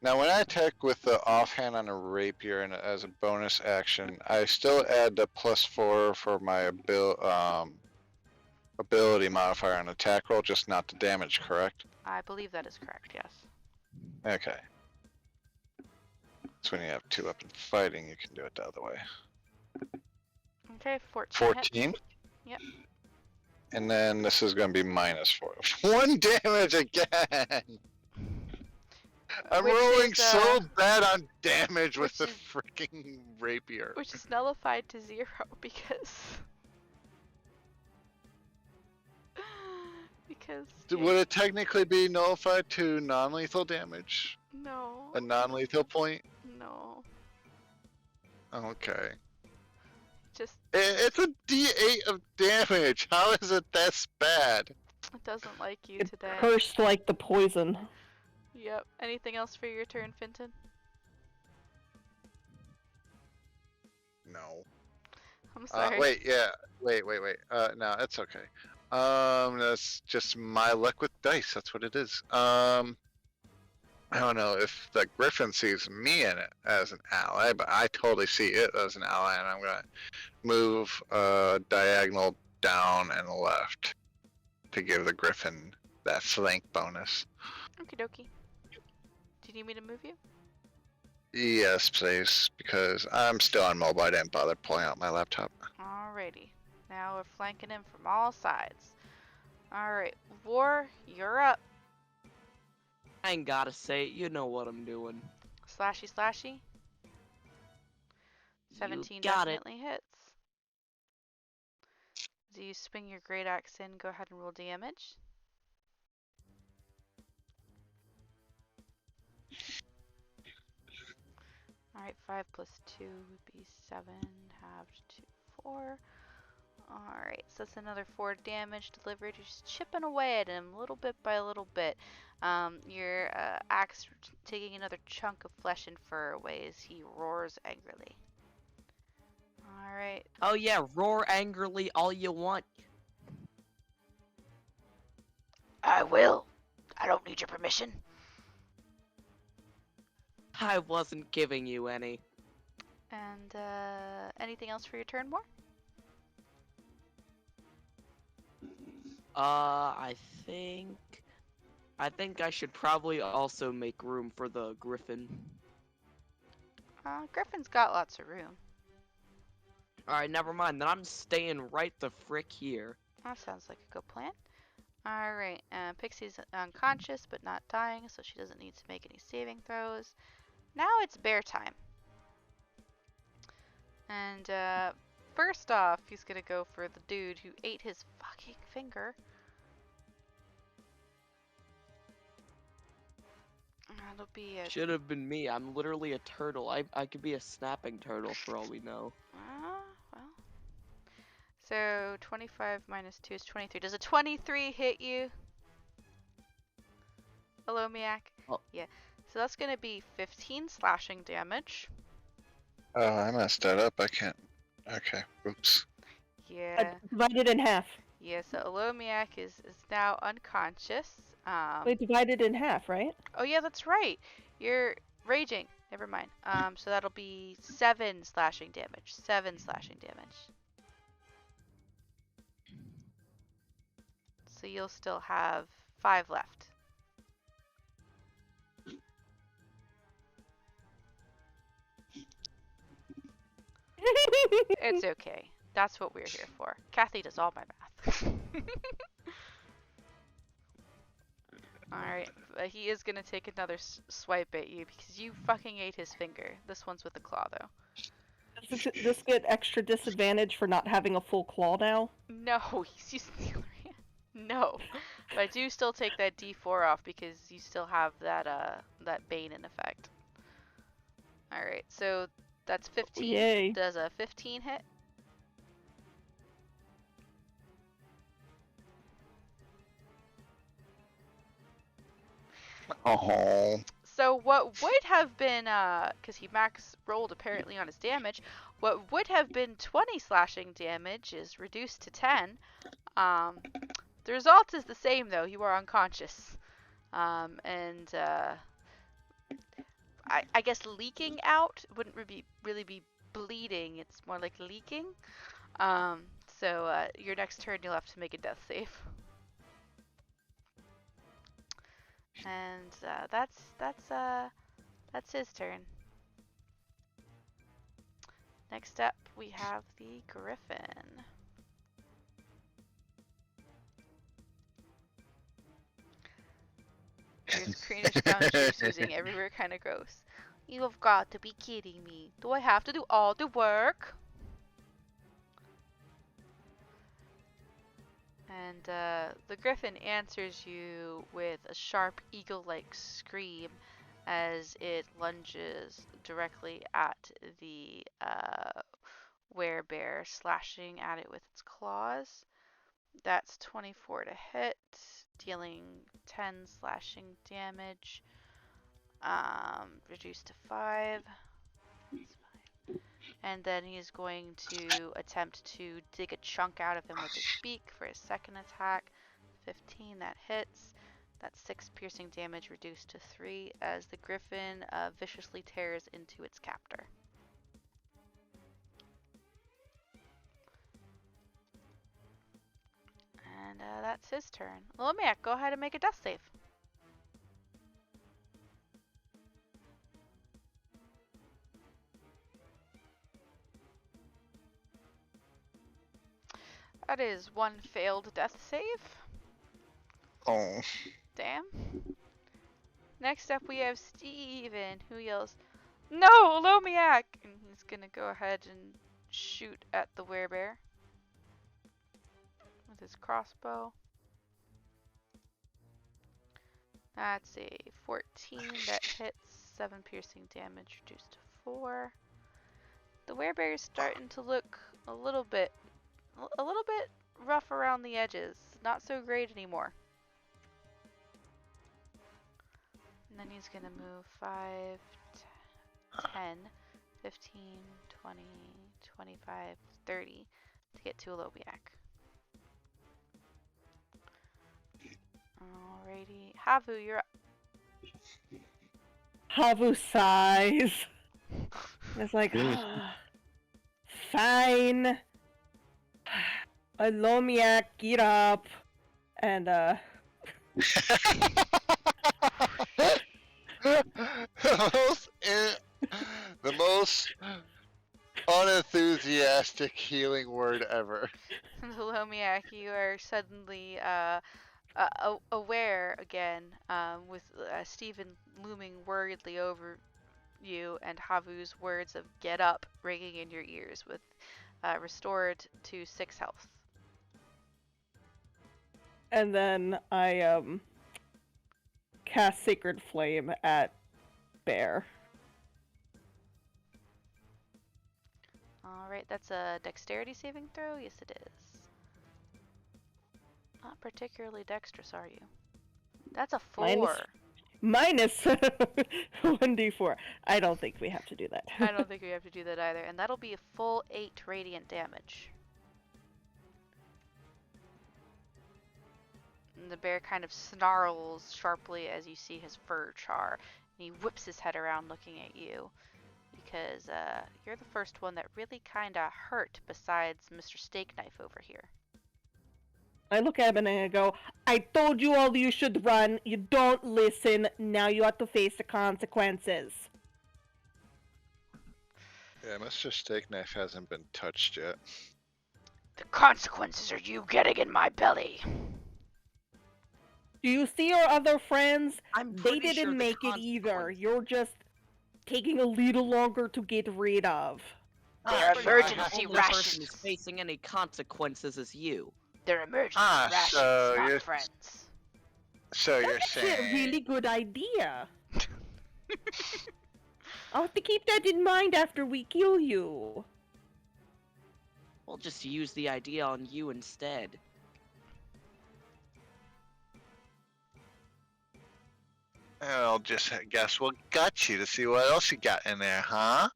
Now, when I attack with the offhand on a rapier and as a bonus action, I still add the +4 for my ability modifier on attack roll, just not the damage, correct?
I believe that is correct, yes.
Okay. So when you have 2 weapon fighting, you can do it the other way.
Okay, 14.
14?
Yep.
And then this is going to be -4. 1 damage again! I'm
Which
rolling
is,
so bad on damage with
which
the
is-
freaking rapier.
Which is nullified to 0 because... because...
Would it technically be nullified to non-lethal damage?
No.
A non-lethal point?
No.
Okay.
Just...
It's a D8 of damage. How is it this bad?
It doesn't like you
It's
today.
cursed like the poison.
Yep. Anything else for your turn, Fenton?
No.
I'm sorry.
Wait, yeah. Wait. No, it's okay. That's just my luck with dice. That's what it is. I don't know if the Griffin sees me in it as an ally, but I totally see it as an ally, and I'm gonna move diagonal down and left to give the Griffin that flank bonus.
Okie dokie. Do you need me to move you?
Yes, please, because I'm still on mobile. I didn't bother pulling out my laptop.
Alrighty. Now we're flanking him from all sides. Alright, War, you're up.
I ain't gotta say it, you know what I'm doing.
Slashy, slashy. 17
got it.
definitely hits. Do you swing your great axe in? Go ahead and roll damage. Alright, 5 plus 2 would be 7, halved to 4. Alright, so that's another 4 damage delivered. You're just chipping away at him little bit by little bit. Your axe taking another chunk of flesh and fur away as he roars angrily. Alright.
Oh yeah, roar angrily all you want.
I will. I don't need your permission.
I wasn't giving you any.
And anything else for your turn, More?
I think I should probably also make room for the Griffin.
Griffin's got lots of room.
Alright, never mind, then I'm staying right the frick here.
That sounds like a good plan. Alright, Pixie's unconscious but not dying, so she doesn't need to make any saving throws. Now it's bear time. And first off, he's gonna go for the dude who ate his fucking finger. That'll be a...
Should have been me. I'm literally a turtle. I could be a snapping turtle for all we know.
well. So 25 minus 2 is 23. Does a 23 hit you? Hello, Miak?
Oh.
Yeah. So that's gonna be 15 slashing damage.
Oh, I messed that up. I can't. Okay. Oops.
Yeah.
Divide it in half.
Yeah, so Olomiak is now unconscious.
We divided in half, right?
Oh yeah, that's right. You're raging. Never mind. So that'll be 7 slashing damage. 7 slashing damage. So you'll still have 5 left. It's okay. That's what we're here for. Kathy does all my math. Alright, but he is gonna take another swipe at you because you fucking ate his finger. This one's with the claw, though.
Does this get extra disadvantage for not having a full claw now?
No, he's using the other hand. No. But I do still take that D4 off because you still have that Bane in effect. Alright, so that's 15.
Yay.
Does a 15 hit?
Oh.
So what would have been, because he max rolled apparently on his damage, what would have been 20 slashing damage is reduced to 10. The result is the same though. You are unconscious, and I guess leaking out wouldn't really be bleeding. It's more like leaking. So your next turn you'll have to make a death save. And that's his turn. Next up, we have the Griffin. Here's greenish brown juice oozing everywhere, kind of gross. You have got to be kidding me. Do I have to do all the work? And the Griffin answers you with a sharp eagle-like scream as it lunges directly at the Werebear, slashing at it with its claws. That's 24 to hit, dealing 10 slashing damage, reduced to 5. And then he's going to attempt to dig a chunk out of him with his beak for his second attack. 15, that hits. That's 6 piercing damage reduced to 3 as the Griffin viciously tears into its captor. And that's his turn. Olomiak, go ahead and make a death save. That is 1 failed death save.
Oh.
Damn. Next up we have Steven, who yells, "No, Olomiak!" And he's gonna go ahead and shoot at the Werebear with his crossbow. That's a 14 that hits, 7 piercing damage reduced to 4. The Werebear is starting to look a little bit rough around the edges. Not so great anymore. And then he's gonna move 5, 10, 15, 20, 25, 30 to get to Olomiak. Alrighty. Havu, you're up.
Havu sighs. It's like, fine. Olomiak, get up. And,
the most unenthusiastic healing word ever.
Olomiak, you are suddenly aware again, with Stephen looming worriedly over you and Havu's words of "get up" ringing in your ears, with restored to 6 health.
and then I, cast Sacred Flame at Bear.
Alright, that's a dexterity saving throw? Yes, it is. Not particularly dexterous, are you? That's a 4.
Minus 1d4. I don't think we have to do that.
I don't think we have to do that either. And that'll be a full 8 radiant damage. And the bear kind of snarls sharply as you see his fur char. And he whips his head around looking at you. Because you're the first one that really kind of hurt besides Mr. Steak Knife over here.
I look at him and I go, I told you all you should run. You don't listen. Now you have to face the consequences.
Yeah, Mr. Steak Knife hasn't been touched yet.
The consequences are you getting in my belly.
Do you see your other friends?
I'm
They
pretty
didn't
sure the
make it either.
consequence-
You're just taking a little longer to get rid of.
They're
I'm pretty sure
emergency
the only person
rations.
who's facing any consequences is you.
They're emergency
Ah,
rations,
so
not
you're-
friends.
So you're
That's actually a
saying...
really good idea. I'll have to keep that in mind after we kill you.
We'll just use the idea on you instead.
I'll just guess we'll gut you to see what else you got in there, huh?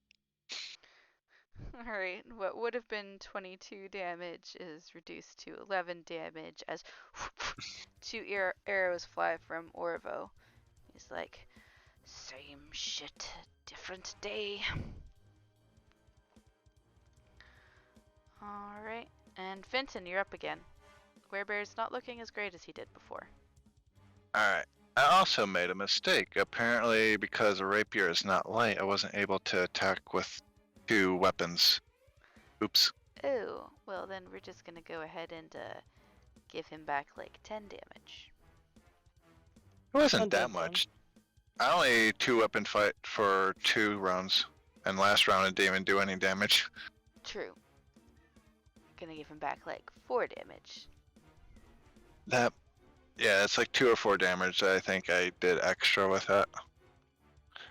Alright, what would have been 22 damage is reduced to 11 damage as 2 arrows fly from Orvo. He's like, same shit, different day. Alright, and Fenton, you're up again. Werebear's not looking as great as he did before.
Alright. I also made a mistake. Apparently, because a rapier is not light, I wasn't able to attack with 2 weapons. Oops.
Oh, well then we're just gonna go ahead and give him back like 10 damage.
It wasn't
Under
that
them.
much. I only 2-weapon fight for 2 rounds. And last round it didn't even do any damage.
True. Gonna give him back like 4 damage.
Yeah, it's like 2 or 4 damage that I think I did extra with that.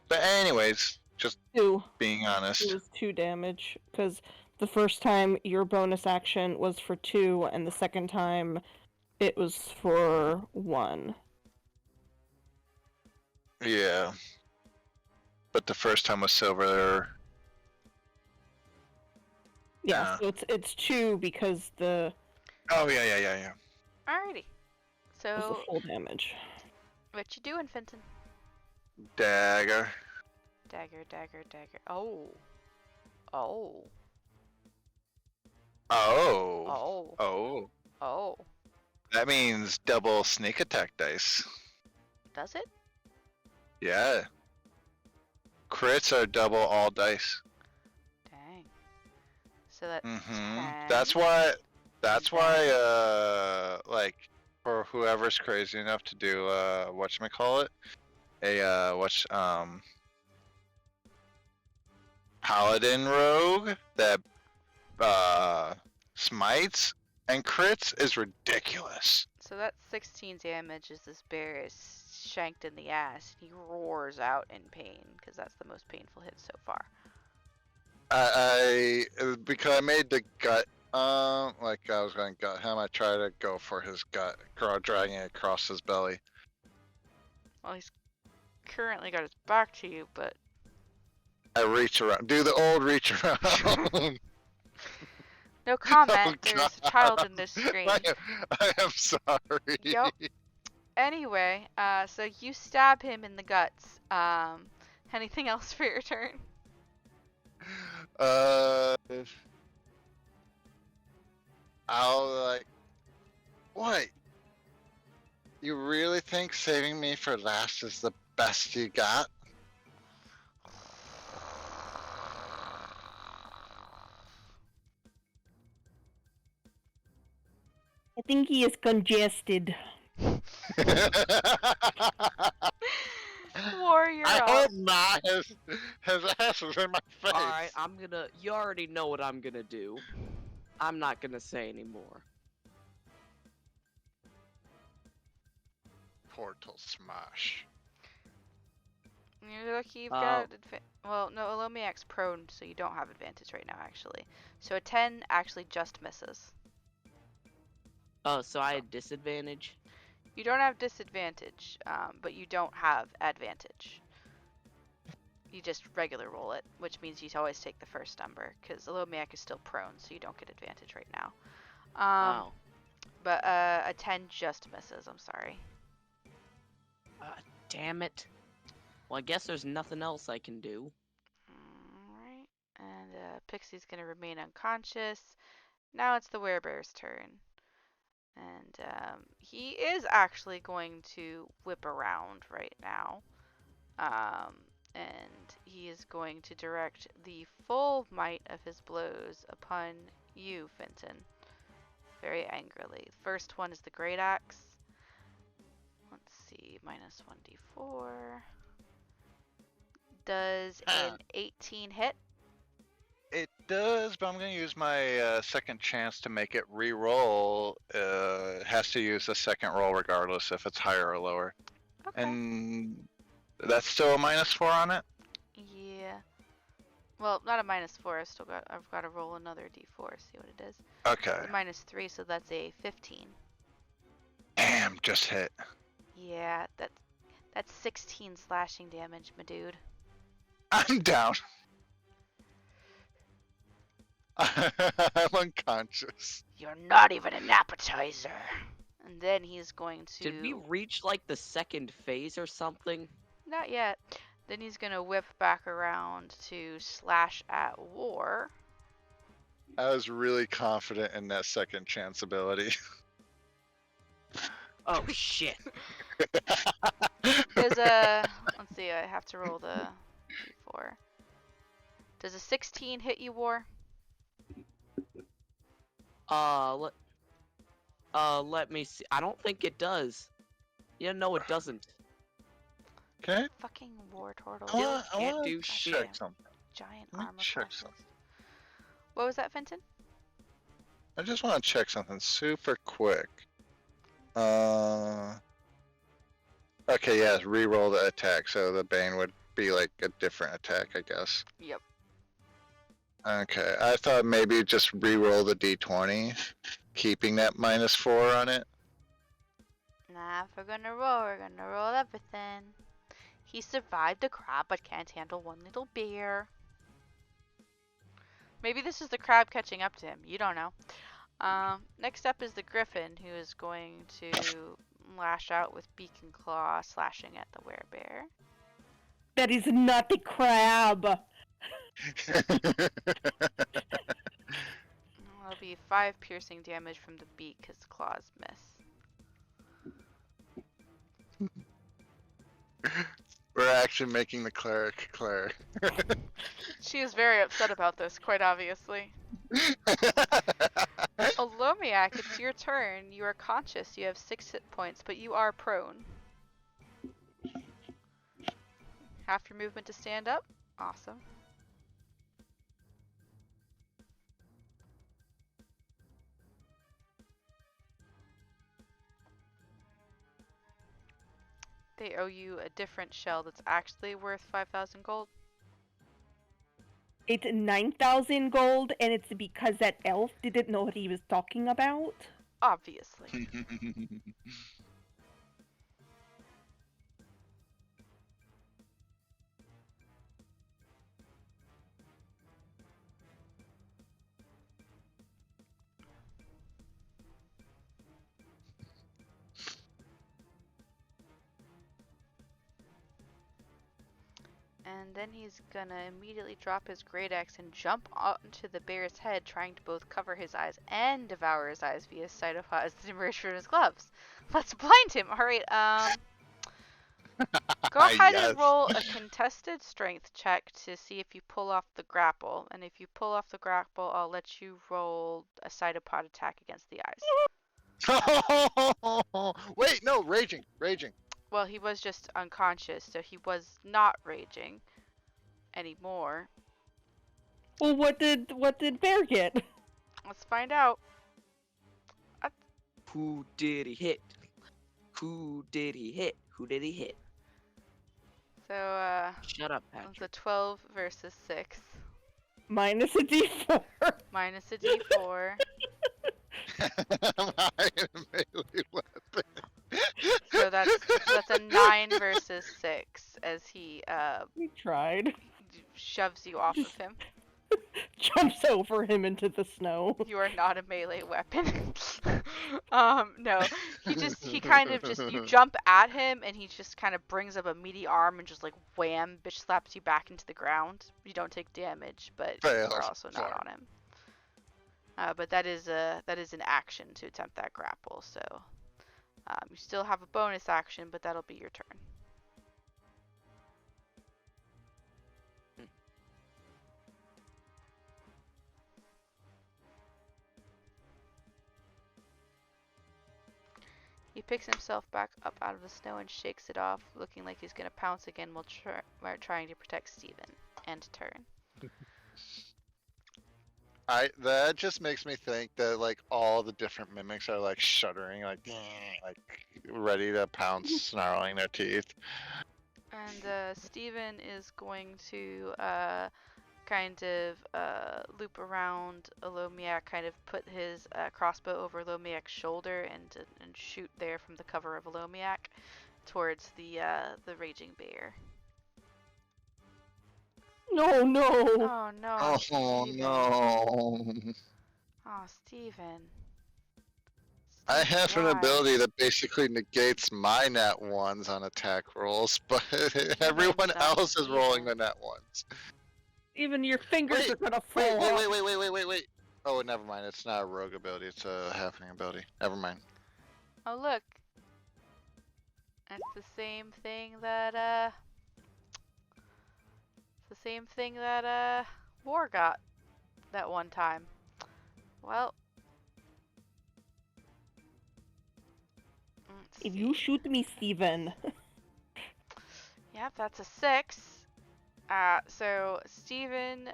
But anyways, just
2.
being
It
honest.
was 2 damage, because the first time your bonus action was for 2, and the second time it was for 1.
Yeah. But the first time was silver.
Yeah, so it's 2 because the
Oh, yeah.
Alrighty.
was
So,
the full damage.
what you doing, Fenton?
Dagger.
Dagger, dagger, dagger. Oh. Oh.
Oh.
Oh.
Oh.
Oh.
That means double sneak attack dice.
Does it?
Yeah. Crits are double all dice.
Dang. So that's
Mm-hmm.
10.
That's why, like, for whoever's crazy enough to do, whatchamacallit? Paladin rogue that, smites and crits is ridiculous.
So that's 16 damage as this bear is shanked in the ass. He roars out in pain because that's the most painful hit so far.
Because I made the gut, like I was going to gut him, I try to go for his gut, dragging it across his belly.
Well, he's currently got his back to you, but
I reach around, do the old reach around.
no comment.
Oh,
There's a child in this screen.
I am sorry.
Yup. Anyway, so you stab him in the guts. Anything else for your turn?
I'll like, what? You really think saving me for last is the best you got?
I think he is congested.
Warrior
I
up.
hope not. His ass was in my face.
Alright, you already know what I'm gonna do. I'm not gonna say anymore.
Portal smash.
You're lucky you've got well, no, Alomiak's prone, so you don't have advantage right now, actually. So a 10 actually just misses.
Oh, so I had disadvantage?
You don't have disadvantage, but you don't have advantage. You just regular roll it, which means you always take the first number, because Alomiak is still prone, so you don't get advantage right now.
Wow.
But a 10 just misses. I'm sorry.
Damn it. Well, I guess there's nothing else I can do.
Alright. And Pixie's gonna remain unconscious. Now it's the Werebear's turn. And he is actually going to whip around right now. And he is going to direct the full might of his blows upon you, Fenton. Very angrily. First one is the Great Axe. Let's see, minus 1d4. Does an 18 hit?
It does, but I'm going to use my second chance to make it re-roll. It has to use the second roll regardless if it's higher or lower.
Okay.
And that's still a -4 on it?
Yeah. Well, not a -4. I've got to roll another d4. See what it is.
Okay.
It's a -3, so that's a 15.
Damn, just hit.
Yeah, that's 16 slashing damage, my dude.
I'm down. I'm unconscious.
You're not even an appetizer. And then he's going to.
Did we reach like the second phase or something?
Not yet. Then he's gonna whip back around to slash at War.
I was really confident in that second chance ability.
Oh shit.
There's a. Let's see. I have to roll the d4. Does a 16 hit you, War?
Let me see. I don't think it does. Yeah, no, it doesn't.
Okay.
Fucking War Turtle.
I
Can't
want
do
to
shit.
check something.
Giant
Let me
armor
check
classes.
something.
What was that, Fenton?
I just want to check something super quick. Okay, yes, re-roll the attack, so the Bane would be like a different attack, I guess.
Yep.
Okay, I thought maybe just re-roll the d20, keeping that -4 on it.
Nah, if we're gonna roll everything. He survived the crab, but can't handle one little bear. Maybe this is the crab catching up to him. You don't know. Next up is the Griffin, who is going to lash out with beak and claw, slashing at the Werebear.
That is not the crab.
That'll be 5 piercing damage from the beak, because claws miss.
We're actually making the cleric Claire.
She is very upset about this, quite obviously. Olomiak, it's your turn. You are conscious. You have 6 hit points, but you are prone. Half your movement to stand up. Awesome. They owe you a different shell that's actually worth 5,000 gold.
It's 9,000 gold, and it's because that elf didn't know what he was talking about.
Obviously. And then he's gonna immediately drop his great axe and jump onto the bear's head, trying to both cover his eyes and devour his eyes via cytopods that emerge from his gloves. Let's blind him. Alright, go ahead
Yes.
and roll a contested strength check to see if you pull off the grapple. And if you pull off the grapple, I'll let you roll a cytopod attack against the eyes.
Wait, no, raging.
Well, he was just unconscious, so he was not raging anymore.
Well, what did Bear get?
Let's find out.
Who did he hit? Who did he hit? Who did he hit?
So,
Shut up,
it's a
Patrick.
12 versus 6.
Minus a d4.
Minus a d4.
My melee weapon.
So that's a 9 versus 6 as he
We tried.
shoves you off of him.
Jumps over him into the snow.
You are not a melee weapon. No. He kind of just, you jump at him and he just kind of brings up a meaty arm and just like wham, bitch slaps you back into the ground. You don't take damage, but
Fail.
you are also not on him. But that is an action to attempt that grapple, so you still have a bonus action, but that'll be your turn. He picks himself back up out of the snow and shakes it off, looking like he's gonna pounce again while trying to protect Steven. End turn.
That just makes me think that like all the different mimics are like shuddering, like ready to pounce, snarling their teeth.
And Steven is going to kind of loop around Olomiak, kind of put his crossbow over Olomiak's shoulder and shoot there from the cover of Olomiak towards the raging bear.
No, no.
Oh no,
Oh
Steven.
no!
Oh, Steven.
I
Steven,
have an
why?
ability that basically negates my nat ones on attack rolls, but everyone
not
else is rolling
Steven.
the nat ones.
Even your fingers
Wait,
are gonna fall
Wait, wait,
off.
wait, wait, wait, wait, wait, wait. Oh, never mind. It's not a rogue ability. It's a halfling ability. Never mind.
Oh look. It's the same thing that War got that one time. Well, let's
If
see.
you shoot me, Steven.
Yep, that's a 6. So Steven,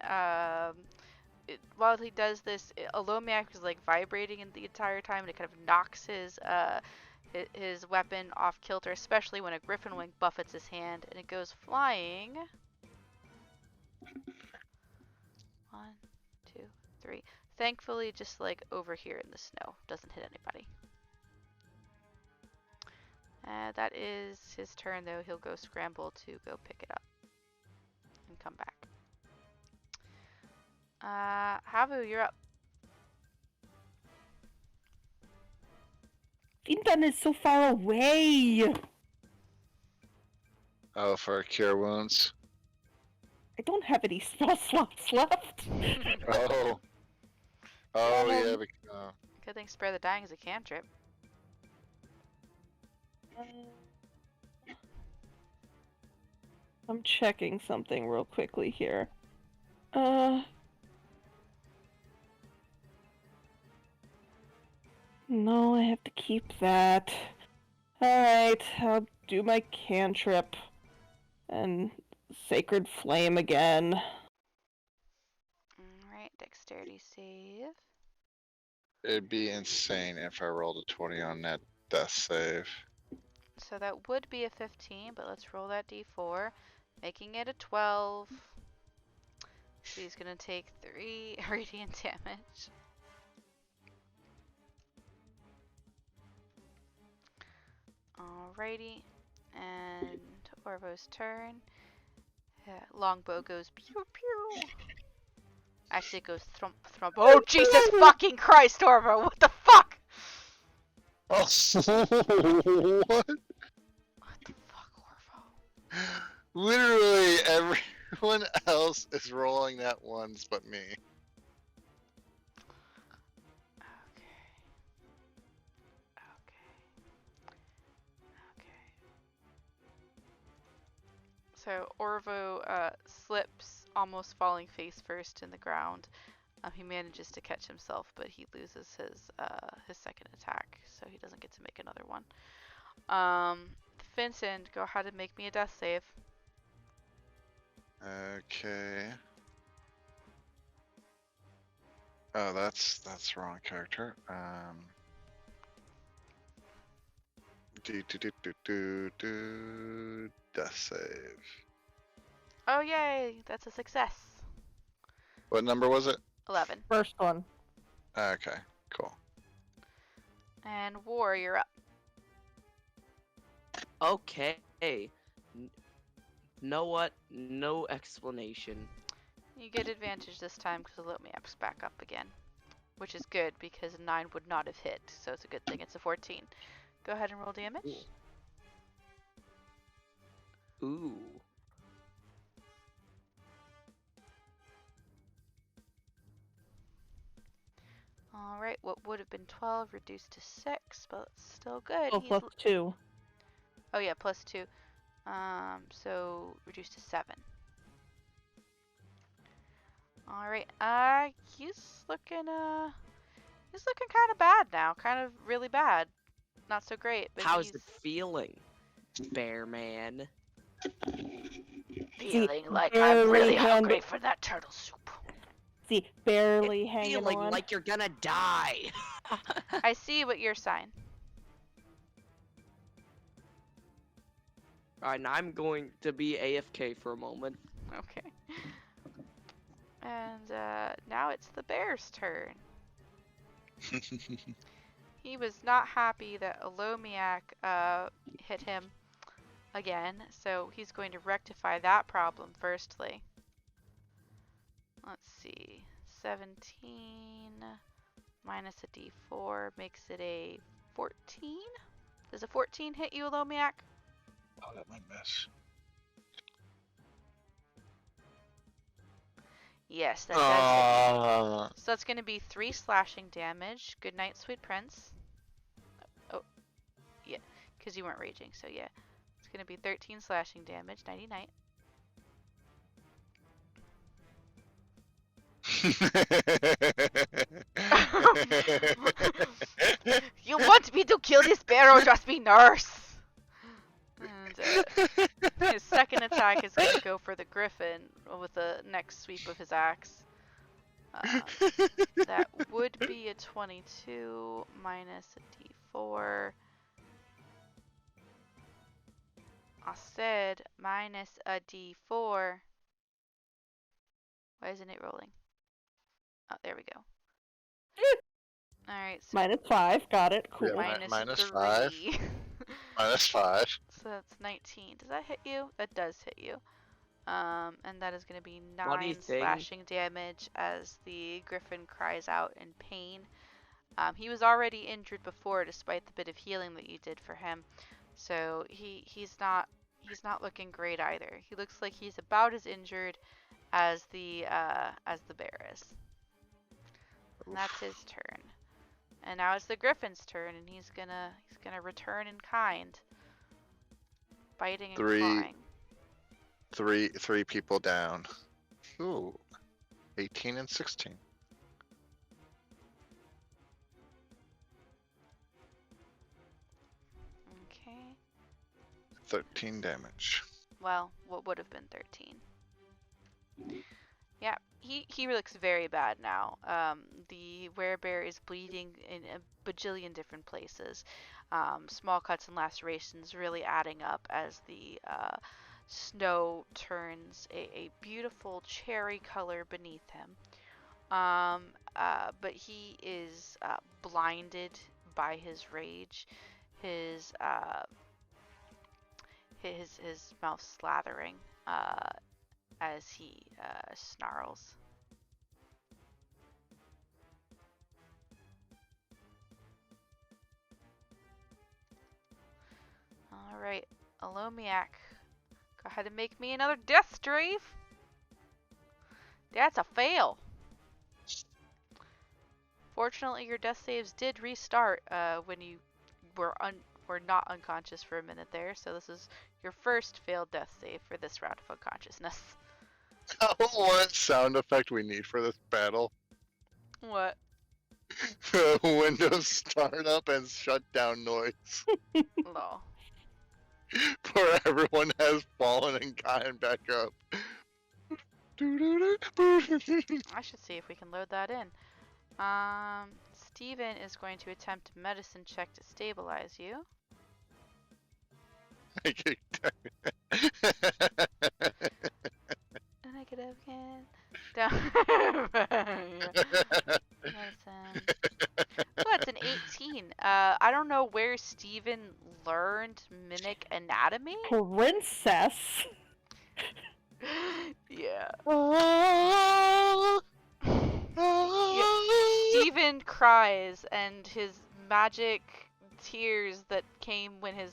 while he does this, Olomiak is like vibrating in the entire time, and it kind of knocks his weapon off kilter, especially when a griffin wing buffets his hand, and it goes flying. 1, 2, 3. Thankfully, just like over here in the snow, doesn't hit anybody. That is his turn, though. He'll go scramble to go pick it up and come back. Havu, you're up.
Fintan is so far away.
Oh, for cure wounds.
I don't have any spell slots left.
Oh. Oh yeah.
Good thing Spare the Dying is a cantrip.
I'm checking something real quickly here. No, I have to keep that. Alright, I'll do my cantrip. And Sacred Flame again.
Alright, dexterity save.
It'd be insane if I rolled a 20 on that death save.
So that would be a 15, but let's roll that d4, making it a 12. So he's gonna take 3 radiant damage. Alrighty, and Orvo's turn. Longbow goes pew pew. Actually, it goes thump thump. Oh Jesus fucking Christ, Orvo! What the fuck?
Oh, what?
What the fuck, Orvo?
Literally everyone else is rolling that ones but me. So Orvo slips, almost falling face first in the ground. He manages to catch himself, but he loses his second attack, so he doesn't get to make another one. Vincent, go ahead and make me a death save. Okay. Oh, that's the wrong character. Death save.
Oh yay, that's a success.
What number was it?
11.
First one.
Okay, cool.
And War, you're up.
Okay. Know what? No explanation.
You get advantage this time because Olomiak's back up again. which is good because a 9 would not have hit, so it's a good thing it's a 14. Go ahead and roll damage.
Ooh.
Alright, what would have been 12 reduced to 6, but it's still good.
Oh, plus 2.
Oh yeah, plus 2. So reduced to 7. Alright, he's looking kind of bad now. Kind of really bad. Not so great, but
How's
he's
it feeling, Bear Man?
feeling like I'm
barely
really
hand-
hungry for that turtle soup.
See, barely hanging
Feeling
on.
like you're gonna die.
I see what your sign.
Alright, now I'm going to be AFK for a moment.
Okay. And now it's the bear's turn. He was not happy that Olomiak hit him again, so he's going to rectify that problem firstly. Let's see. 17 minus a d4 makes it a 14? Does a 14 hit you, Olomiak?
Oh, that might miss.
Yes, that does hit you.
Uh,
So that's going to be 3 slashing damage. Good night, sweet prince. Oh, yeah, because you weren't raging, so yeah. It's going to be 13 slashing damage. Nighty night. You want me to kill this bear or just be nurse? And his second attack is going to go for the Griffin with the next sweep of his axe. That would be a 22 minus a d4. I said minus a d4. Why isn't it rolling? Oh, there we go. Alright, so
-5, got it. Cool.
Yeah, minus
3.
5. Minus 5.
So that's 19. Does that hit you? That does hit you. And that is going to be
What do you
9
think?
slashing damage as the Griffin cries out in pain. He was already injured before, despite the bit of healing that you did for him. So he's not looking great either. He looks like he's about as injured as the bear is. And that's his turn. And now it's the Griffin's turn, and he's gonna return in kind, biting and clawing.
Three people down. Ooh, 18 and 16.
Okay.
13 damage.
Well, what would have been 13? Yeah, he looks very bad now. The Werebear is bleeding in a bajillion different places. Small cuts and lacerations really adding up as the snow turns a beautiful cherry color beneath him. But he is blinded by his rage. His mouth slathering as he snarls. Alright, Olomiak, go ahead and make me another death save. That's a fail. Fortunately, your death saves did restart when you were not unconscious for a minute there, so this is your first failed death save for this round of unconsciousness.
What sound effect we need for this battle?
What?
Windows start up and shut down noise.
No.
Where everyone has fallen and gotten back up.
I should see if we can load that in. Steven is going to attempt a medicine check to stabilize you. Negative again. Down. Medicine. So that's an 18. I don't know where Steven learned mimic anatomy.
Princess.
Yeah.
Oh,
Steven Griffin cries, and his magic tears that came when his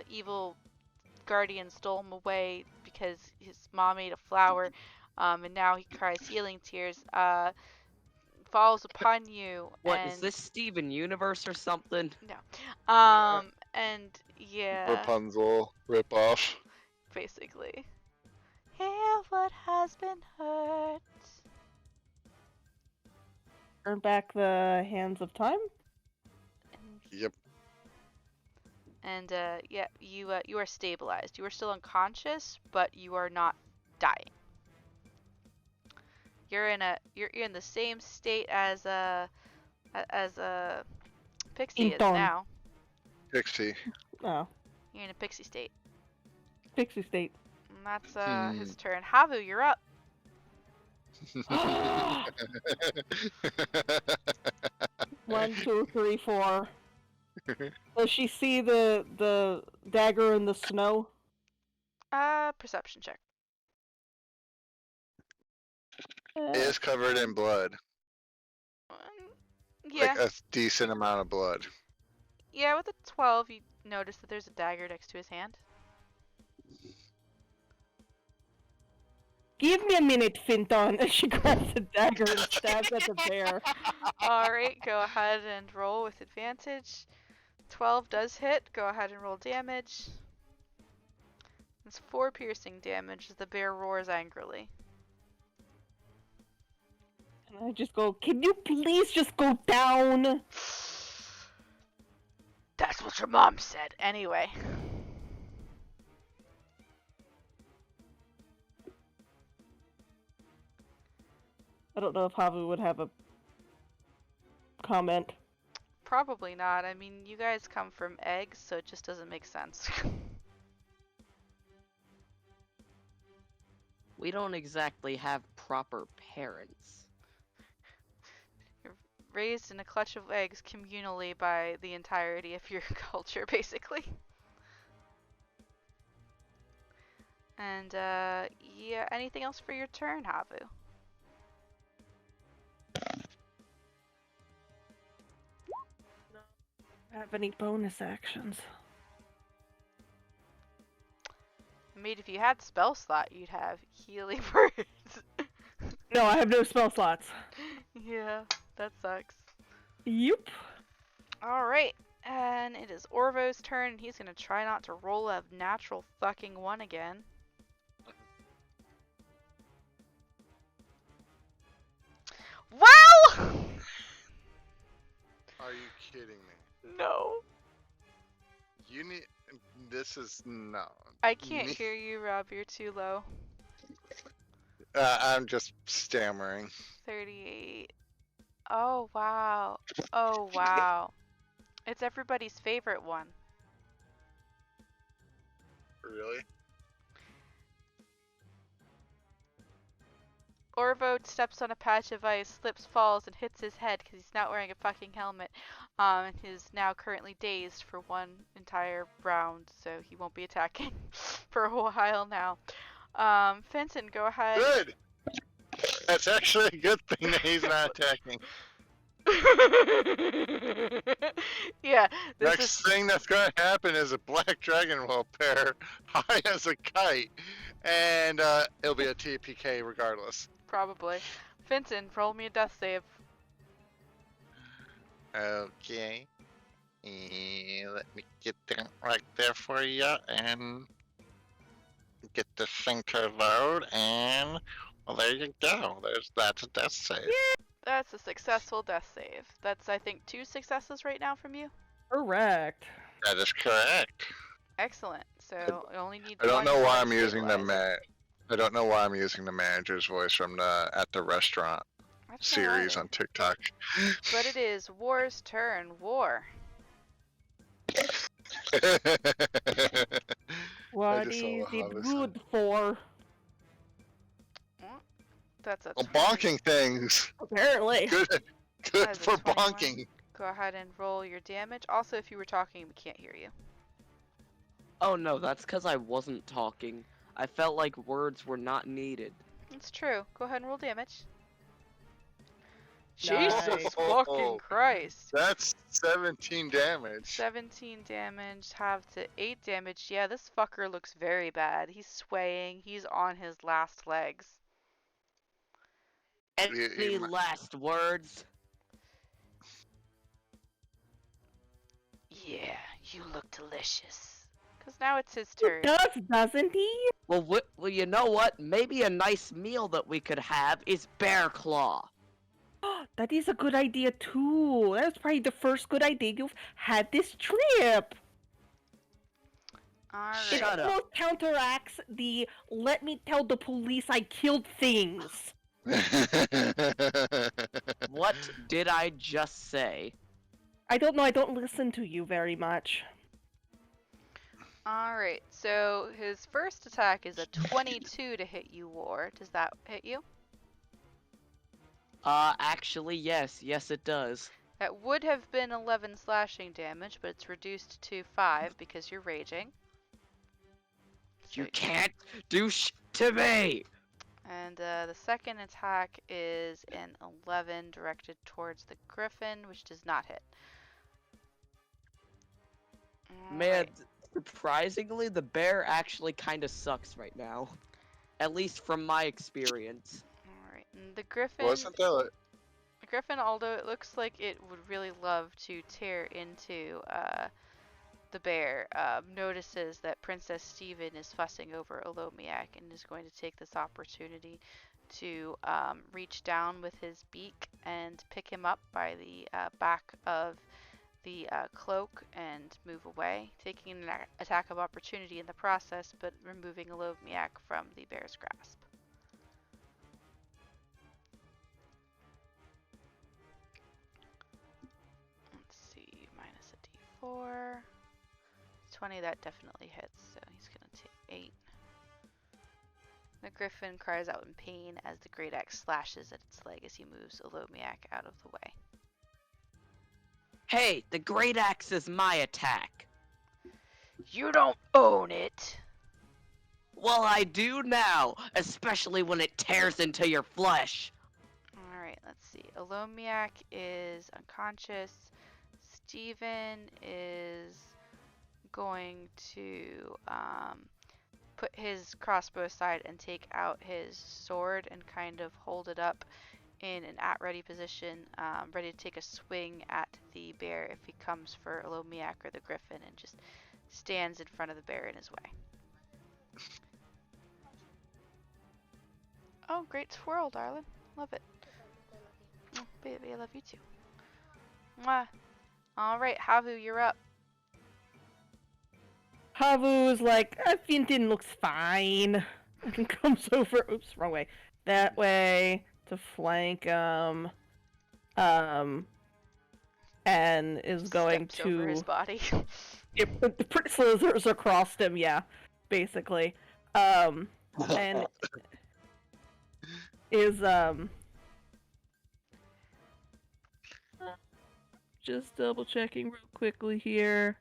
evil guardian stole him away because his mom ate a flower, and now he cries healing tears, falls upon you.
What
and
is this, Steven Universe or something?
No. And yeah,
Rapunzel ripoff.
basically. Heal what has been hurt.
Turn back the hands of time.
Yep.
And yeah, you are stabilized. You are still unconscious, but you are not dying. You're in the same state as Pixie is
Inton.
now.
Pixie.
Oh,
You're in a Pixie state.
Pixie state.
And that's his turn. Havu, you're up.
1, 2, 3, 4. Does she see the dagger in the snow?
Perception check.
It is covered in blood.
Yeah.
Like a decent amount of blood.
Yeah, with a 12, you notice that there's a dagger next to his hand.
Give me a minute, Finton. And she grabs the dagger and stabs at the bear.
Alright, go ahead and roll with advantage. 12 does hit. Go ahead and roll damage. It's 4 piercing damage as the bear roars angrily.
And I just go, can you please just go down?
That's what your mom said. Anyway.
I don't know if Havu would have a comment.
Probably not. I mean, you guys come from eggs, so it just doesn't make sense.
We don't exactly have proper parents.
You're raised in a clutch of eggs communally by the entirety of your culture, basically. And, yeah, anything else for your turn, Havu?
Have any bonus actions?
I mean, if you had spell slot, you'd have healing words.
No, I have no spell slots.
Yeah, that sucks.
Yep.
Alright, and it is Orvo's turn, and he's gonna try not to roll a natural fucking 1 again. Well!
Are you kidding me?
No.
You need. This is no.
I can't hear you, Rob. You're too low.
I'm just stammering.
38. Oh, wow. Oh, wow. It's everybody's favorite one.
Really?
Orvo steps on a patch of ice, slips, falls, and hits his head because he's not wearing a fucking helmet. And he's now currently dazed for 1 entire round, so he won't be attacking for a while now. Fenton, go ahead.
Good! That's actually a good thing that he's not attacking.
Yeah, this
Next
is
thing that's gonna happen is a black dragon will appear high as a kite, and it'll be a TPK regardless.
probably. Fenton, roll me a death save.
Okay. Let me get that right there for you, and get this thing to load, and well, there you go. That's a death save.
That's a successful death save. That's, I think, 2 successes right now from you.
Correct.
That is correct.
Excellent. So you only need.
I don't
one
know
more
why
to
I'm using the
stabilize.
I don't know why I'm using the manager's voice from the at the restaurant
That's
series
alright.
on TikTok.
But it is War's turn. War.
What
just
is
saw
it
how this-
good for?
That's a
bonking things.
Apparently.
Good,
That
good
is a
for
21.
bonking.
Go ahead and roll your damage. Also, if you were talking, we can't hear you.
Oh no, that's because I wasn't talking. I felt like words were not needed.
It's true. Go ahead and roll damage. Jesus
Nice.
fucking Christ.
That's 17 damage.
17 damage, half to 8 damage. Yeah, this fucker looks very bad. He's swaying. He's on his last legs.
Any last words?
Yeah, you look delicious. Because now it's his turn.
Doesn't he?
Well, you know what? Maybe a nice meal that we could have is bear claw.
That is a good idea too. That's probably the first good idea you've had this trip.
Alright.
Shut
It
up.
almost counteracts the "let me tell the police I killed things."
What did I just say?
I don't know. I don't listen to you very much.
Alright, so his first attack is a 22 to hit you, War. Does that hit you?
Actually, yes. Yes, it does.
That would have been 11 slashing damage, but it's reduced to 5 because you're raging. So
You can't do to me!
And the second attack is an 11 directed towards the Griffin, which does not hit.
Man,
Alright.
surprisingly, the bear actually kind of sucks right now. At least from my experience.
Alright, and the Griffin...
Wasn't that?
The Griffin, although it looks like it would really love to tear into the bear, notices that Princess Steven is fussing over Olomiak and is going to take this opportunity to reach down with his beak and pick him up by the back of the cloak and move away, taking an attack of opportunity in the process, but removing Olomiak from the bear's grasp. Let's see, minus a d4. 20, that definitely hits, so he's gonna take 8. The Griffin cries out in pain as the great axe slashes at its leg as he moves Olomiak out of the way.
Hey, the great axe is my attack.
You don't own it!
Well, I do now, especially when it tears into your flesh.
Alright, let's see. Olomiak is unconscious. Steven is going to put his crossbow aside and take out his sword and kind of hold it up in an at-ready position, ready to take a swing at the bear if he comes for Olomiak or the Griffin, and just stands in front of the bear in his way. Oh, great swirl, darling. Love it. Oh, baby, I love you too. Mwah. Alright, Havu, you're up.
Havu's like, Finton looks fine. And comes over, oops, wrong way. That way to flank him. And is going
Steps over his
to
body.
slithers across him, yeah, basically. And is just double checking real quickly here.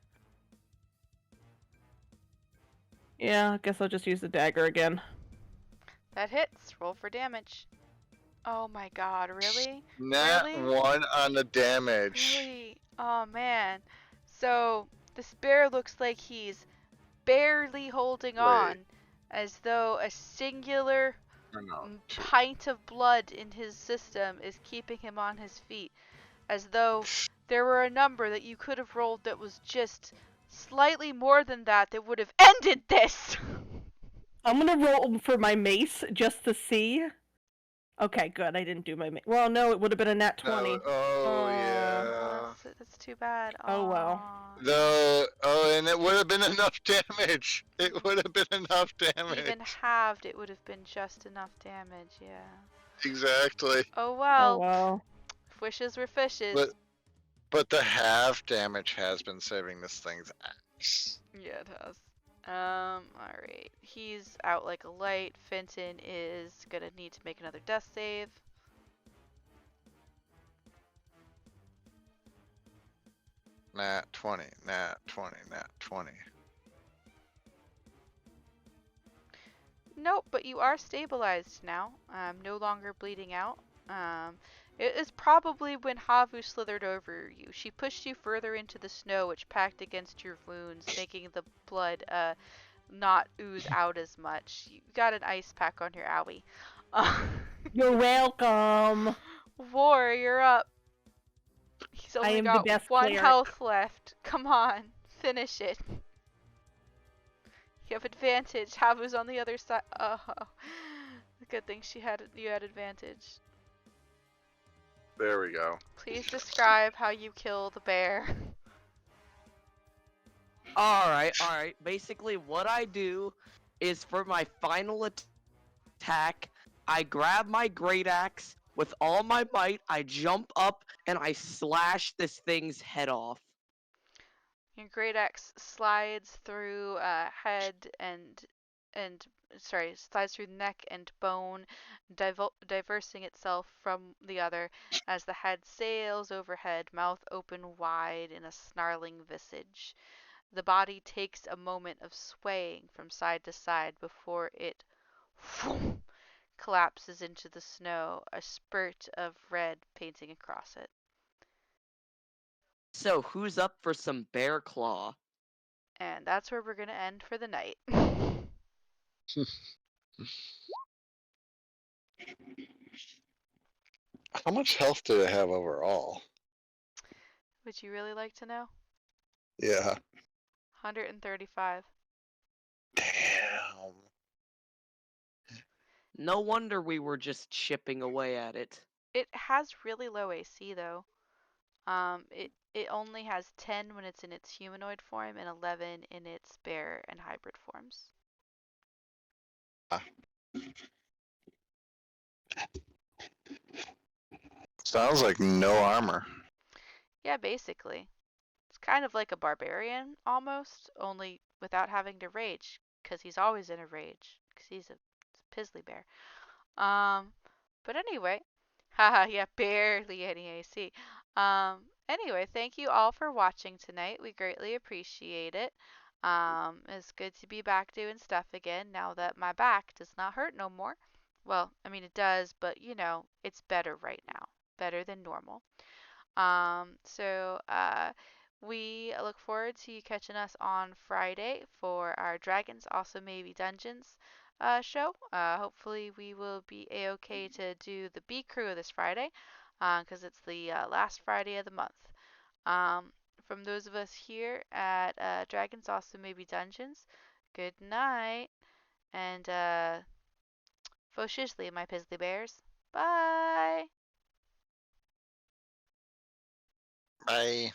Yeah, I guess I'll just use the dagger again.
That hits. Roll for damage. Oh my god, really?
Nat
Really?
1 on the damage.
Really? Oh man. So, this bear looks like he's barely holding on, as though a singular
No.
pint of blood in his system is keeping him on his feet. As though there were a number that you could have rolled that was just slightly more than that would have ended this!
I'm gonna roll for my mace just to see. Okay, good. I didn't do my mace. Well, no, it would have been a nat 20.
No, oh, yeah.
That's too bad.
Oh, well.
And it would have been enough damage. It would have been enough damage.
Even halved, it would have been just enough damage, yeah.
Exactly.
Oh
Oh,
well.
well.
Wishes were fishes.
But the half damage has been saving this thing's ass.
Yeah, it has. Alright. He's out like a light. Fenton is gonna need to make another death save.
Nat 20, nat 20, nat 20.
Nope, but you are stabilized now. No longer bleeding out. It is probably when Havu slithered over you. She pushed you further into the snow, which packed against your wounds, making the blood not ooze out as much. You got an ice pack on your owie.
You're welcome.
War, you're up. He's
I
only
am the
got
best
one
cleric.
health left. Come on, finish it. You have advantage. Havu's on the other side. Oh, good thing you had advantage.
There we go.
Please describe how you kill the bear.
Alright. Basically, what I do is for my final attack, I grab my great axe with all my might, I jump up, and I slash this thing's head off.
Your great axe slides through head and slides through neck and bone, diversing itself from the other as the head sails overhead, mouth open wide in a snarling visage. The body takes a moment of swaying from side to side before it collapses into the snow, a spurt of red painting across it.
So, who's up for some bear claw?
And that's where we're going to end for the night.
How much health do they have overall?
Would you really like to know?
Yeah.
135.
Damn.
No wonder we were just chipping away at it.
It has really low AC though. It only has 10 when it's in its humanoid form and 11 in its bear and hybrid forms.
Ah. Sounds like no armor.
Yeah, basically. It's kind of like a barbarian almost, only without having to rage, because he's always in a rage, because he's a pizzly bear. But anyway, haha, yeah, barely any AC. Anyway, thank you all for watching tonight. We greatly appreciate it. It's good to be back doing stuff again now that my back does not hurt no more. Well, I mean it does, but you know, it's better right now. Better than normal. We look forward to you catching us on Friday for our Dragons, Also Maybe Dungeons show. Hopefully we will be a-okay to do the B crew this Friday, because it's the last Friday of the month. From those of us here at Dragons, Also Maybe Dungeons, good night, and fo shizzly, my pizzly bears. Bye!
Bye.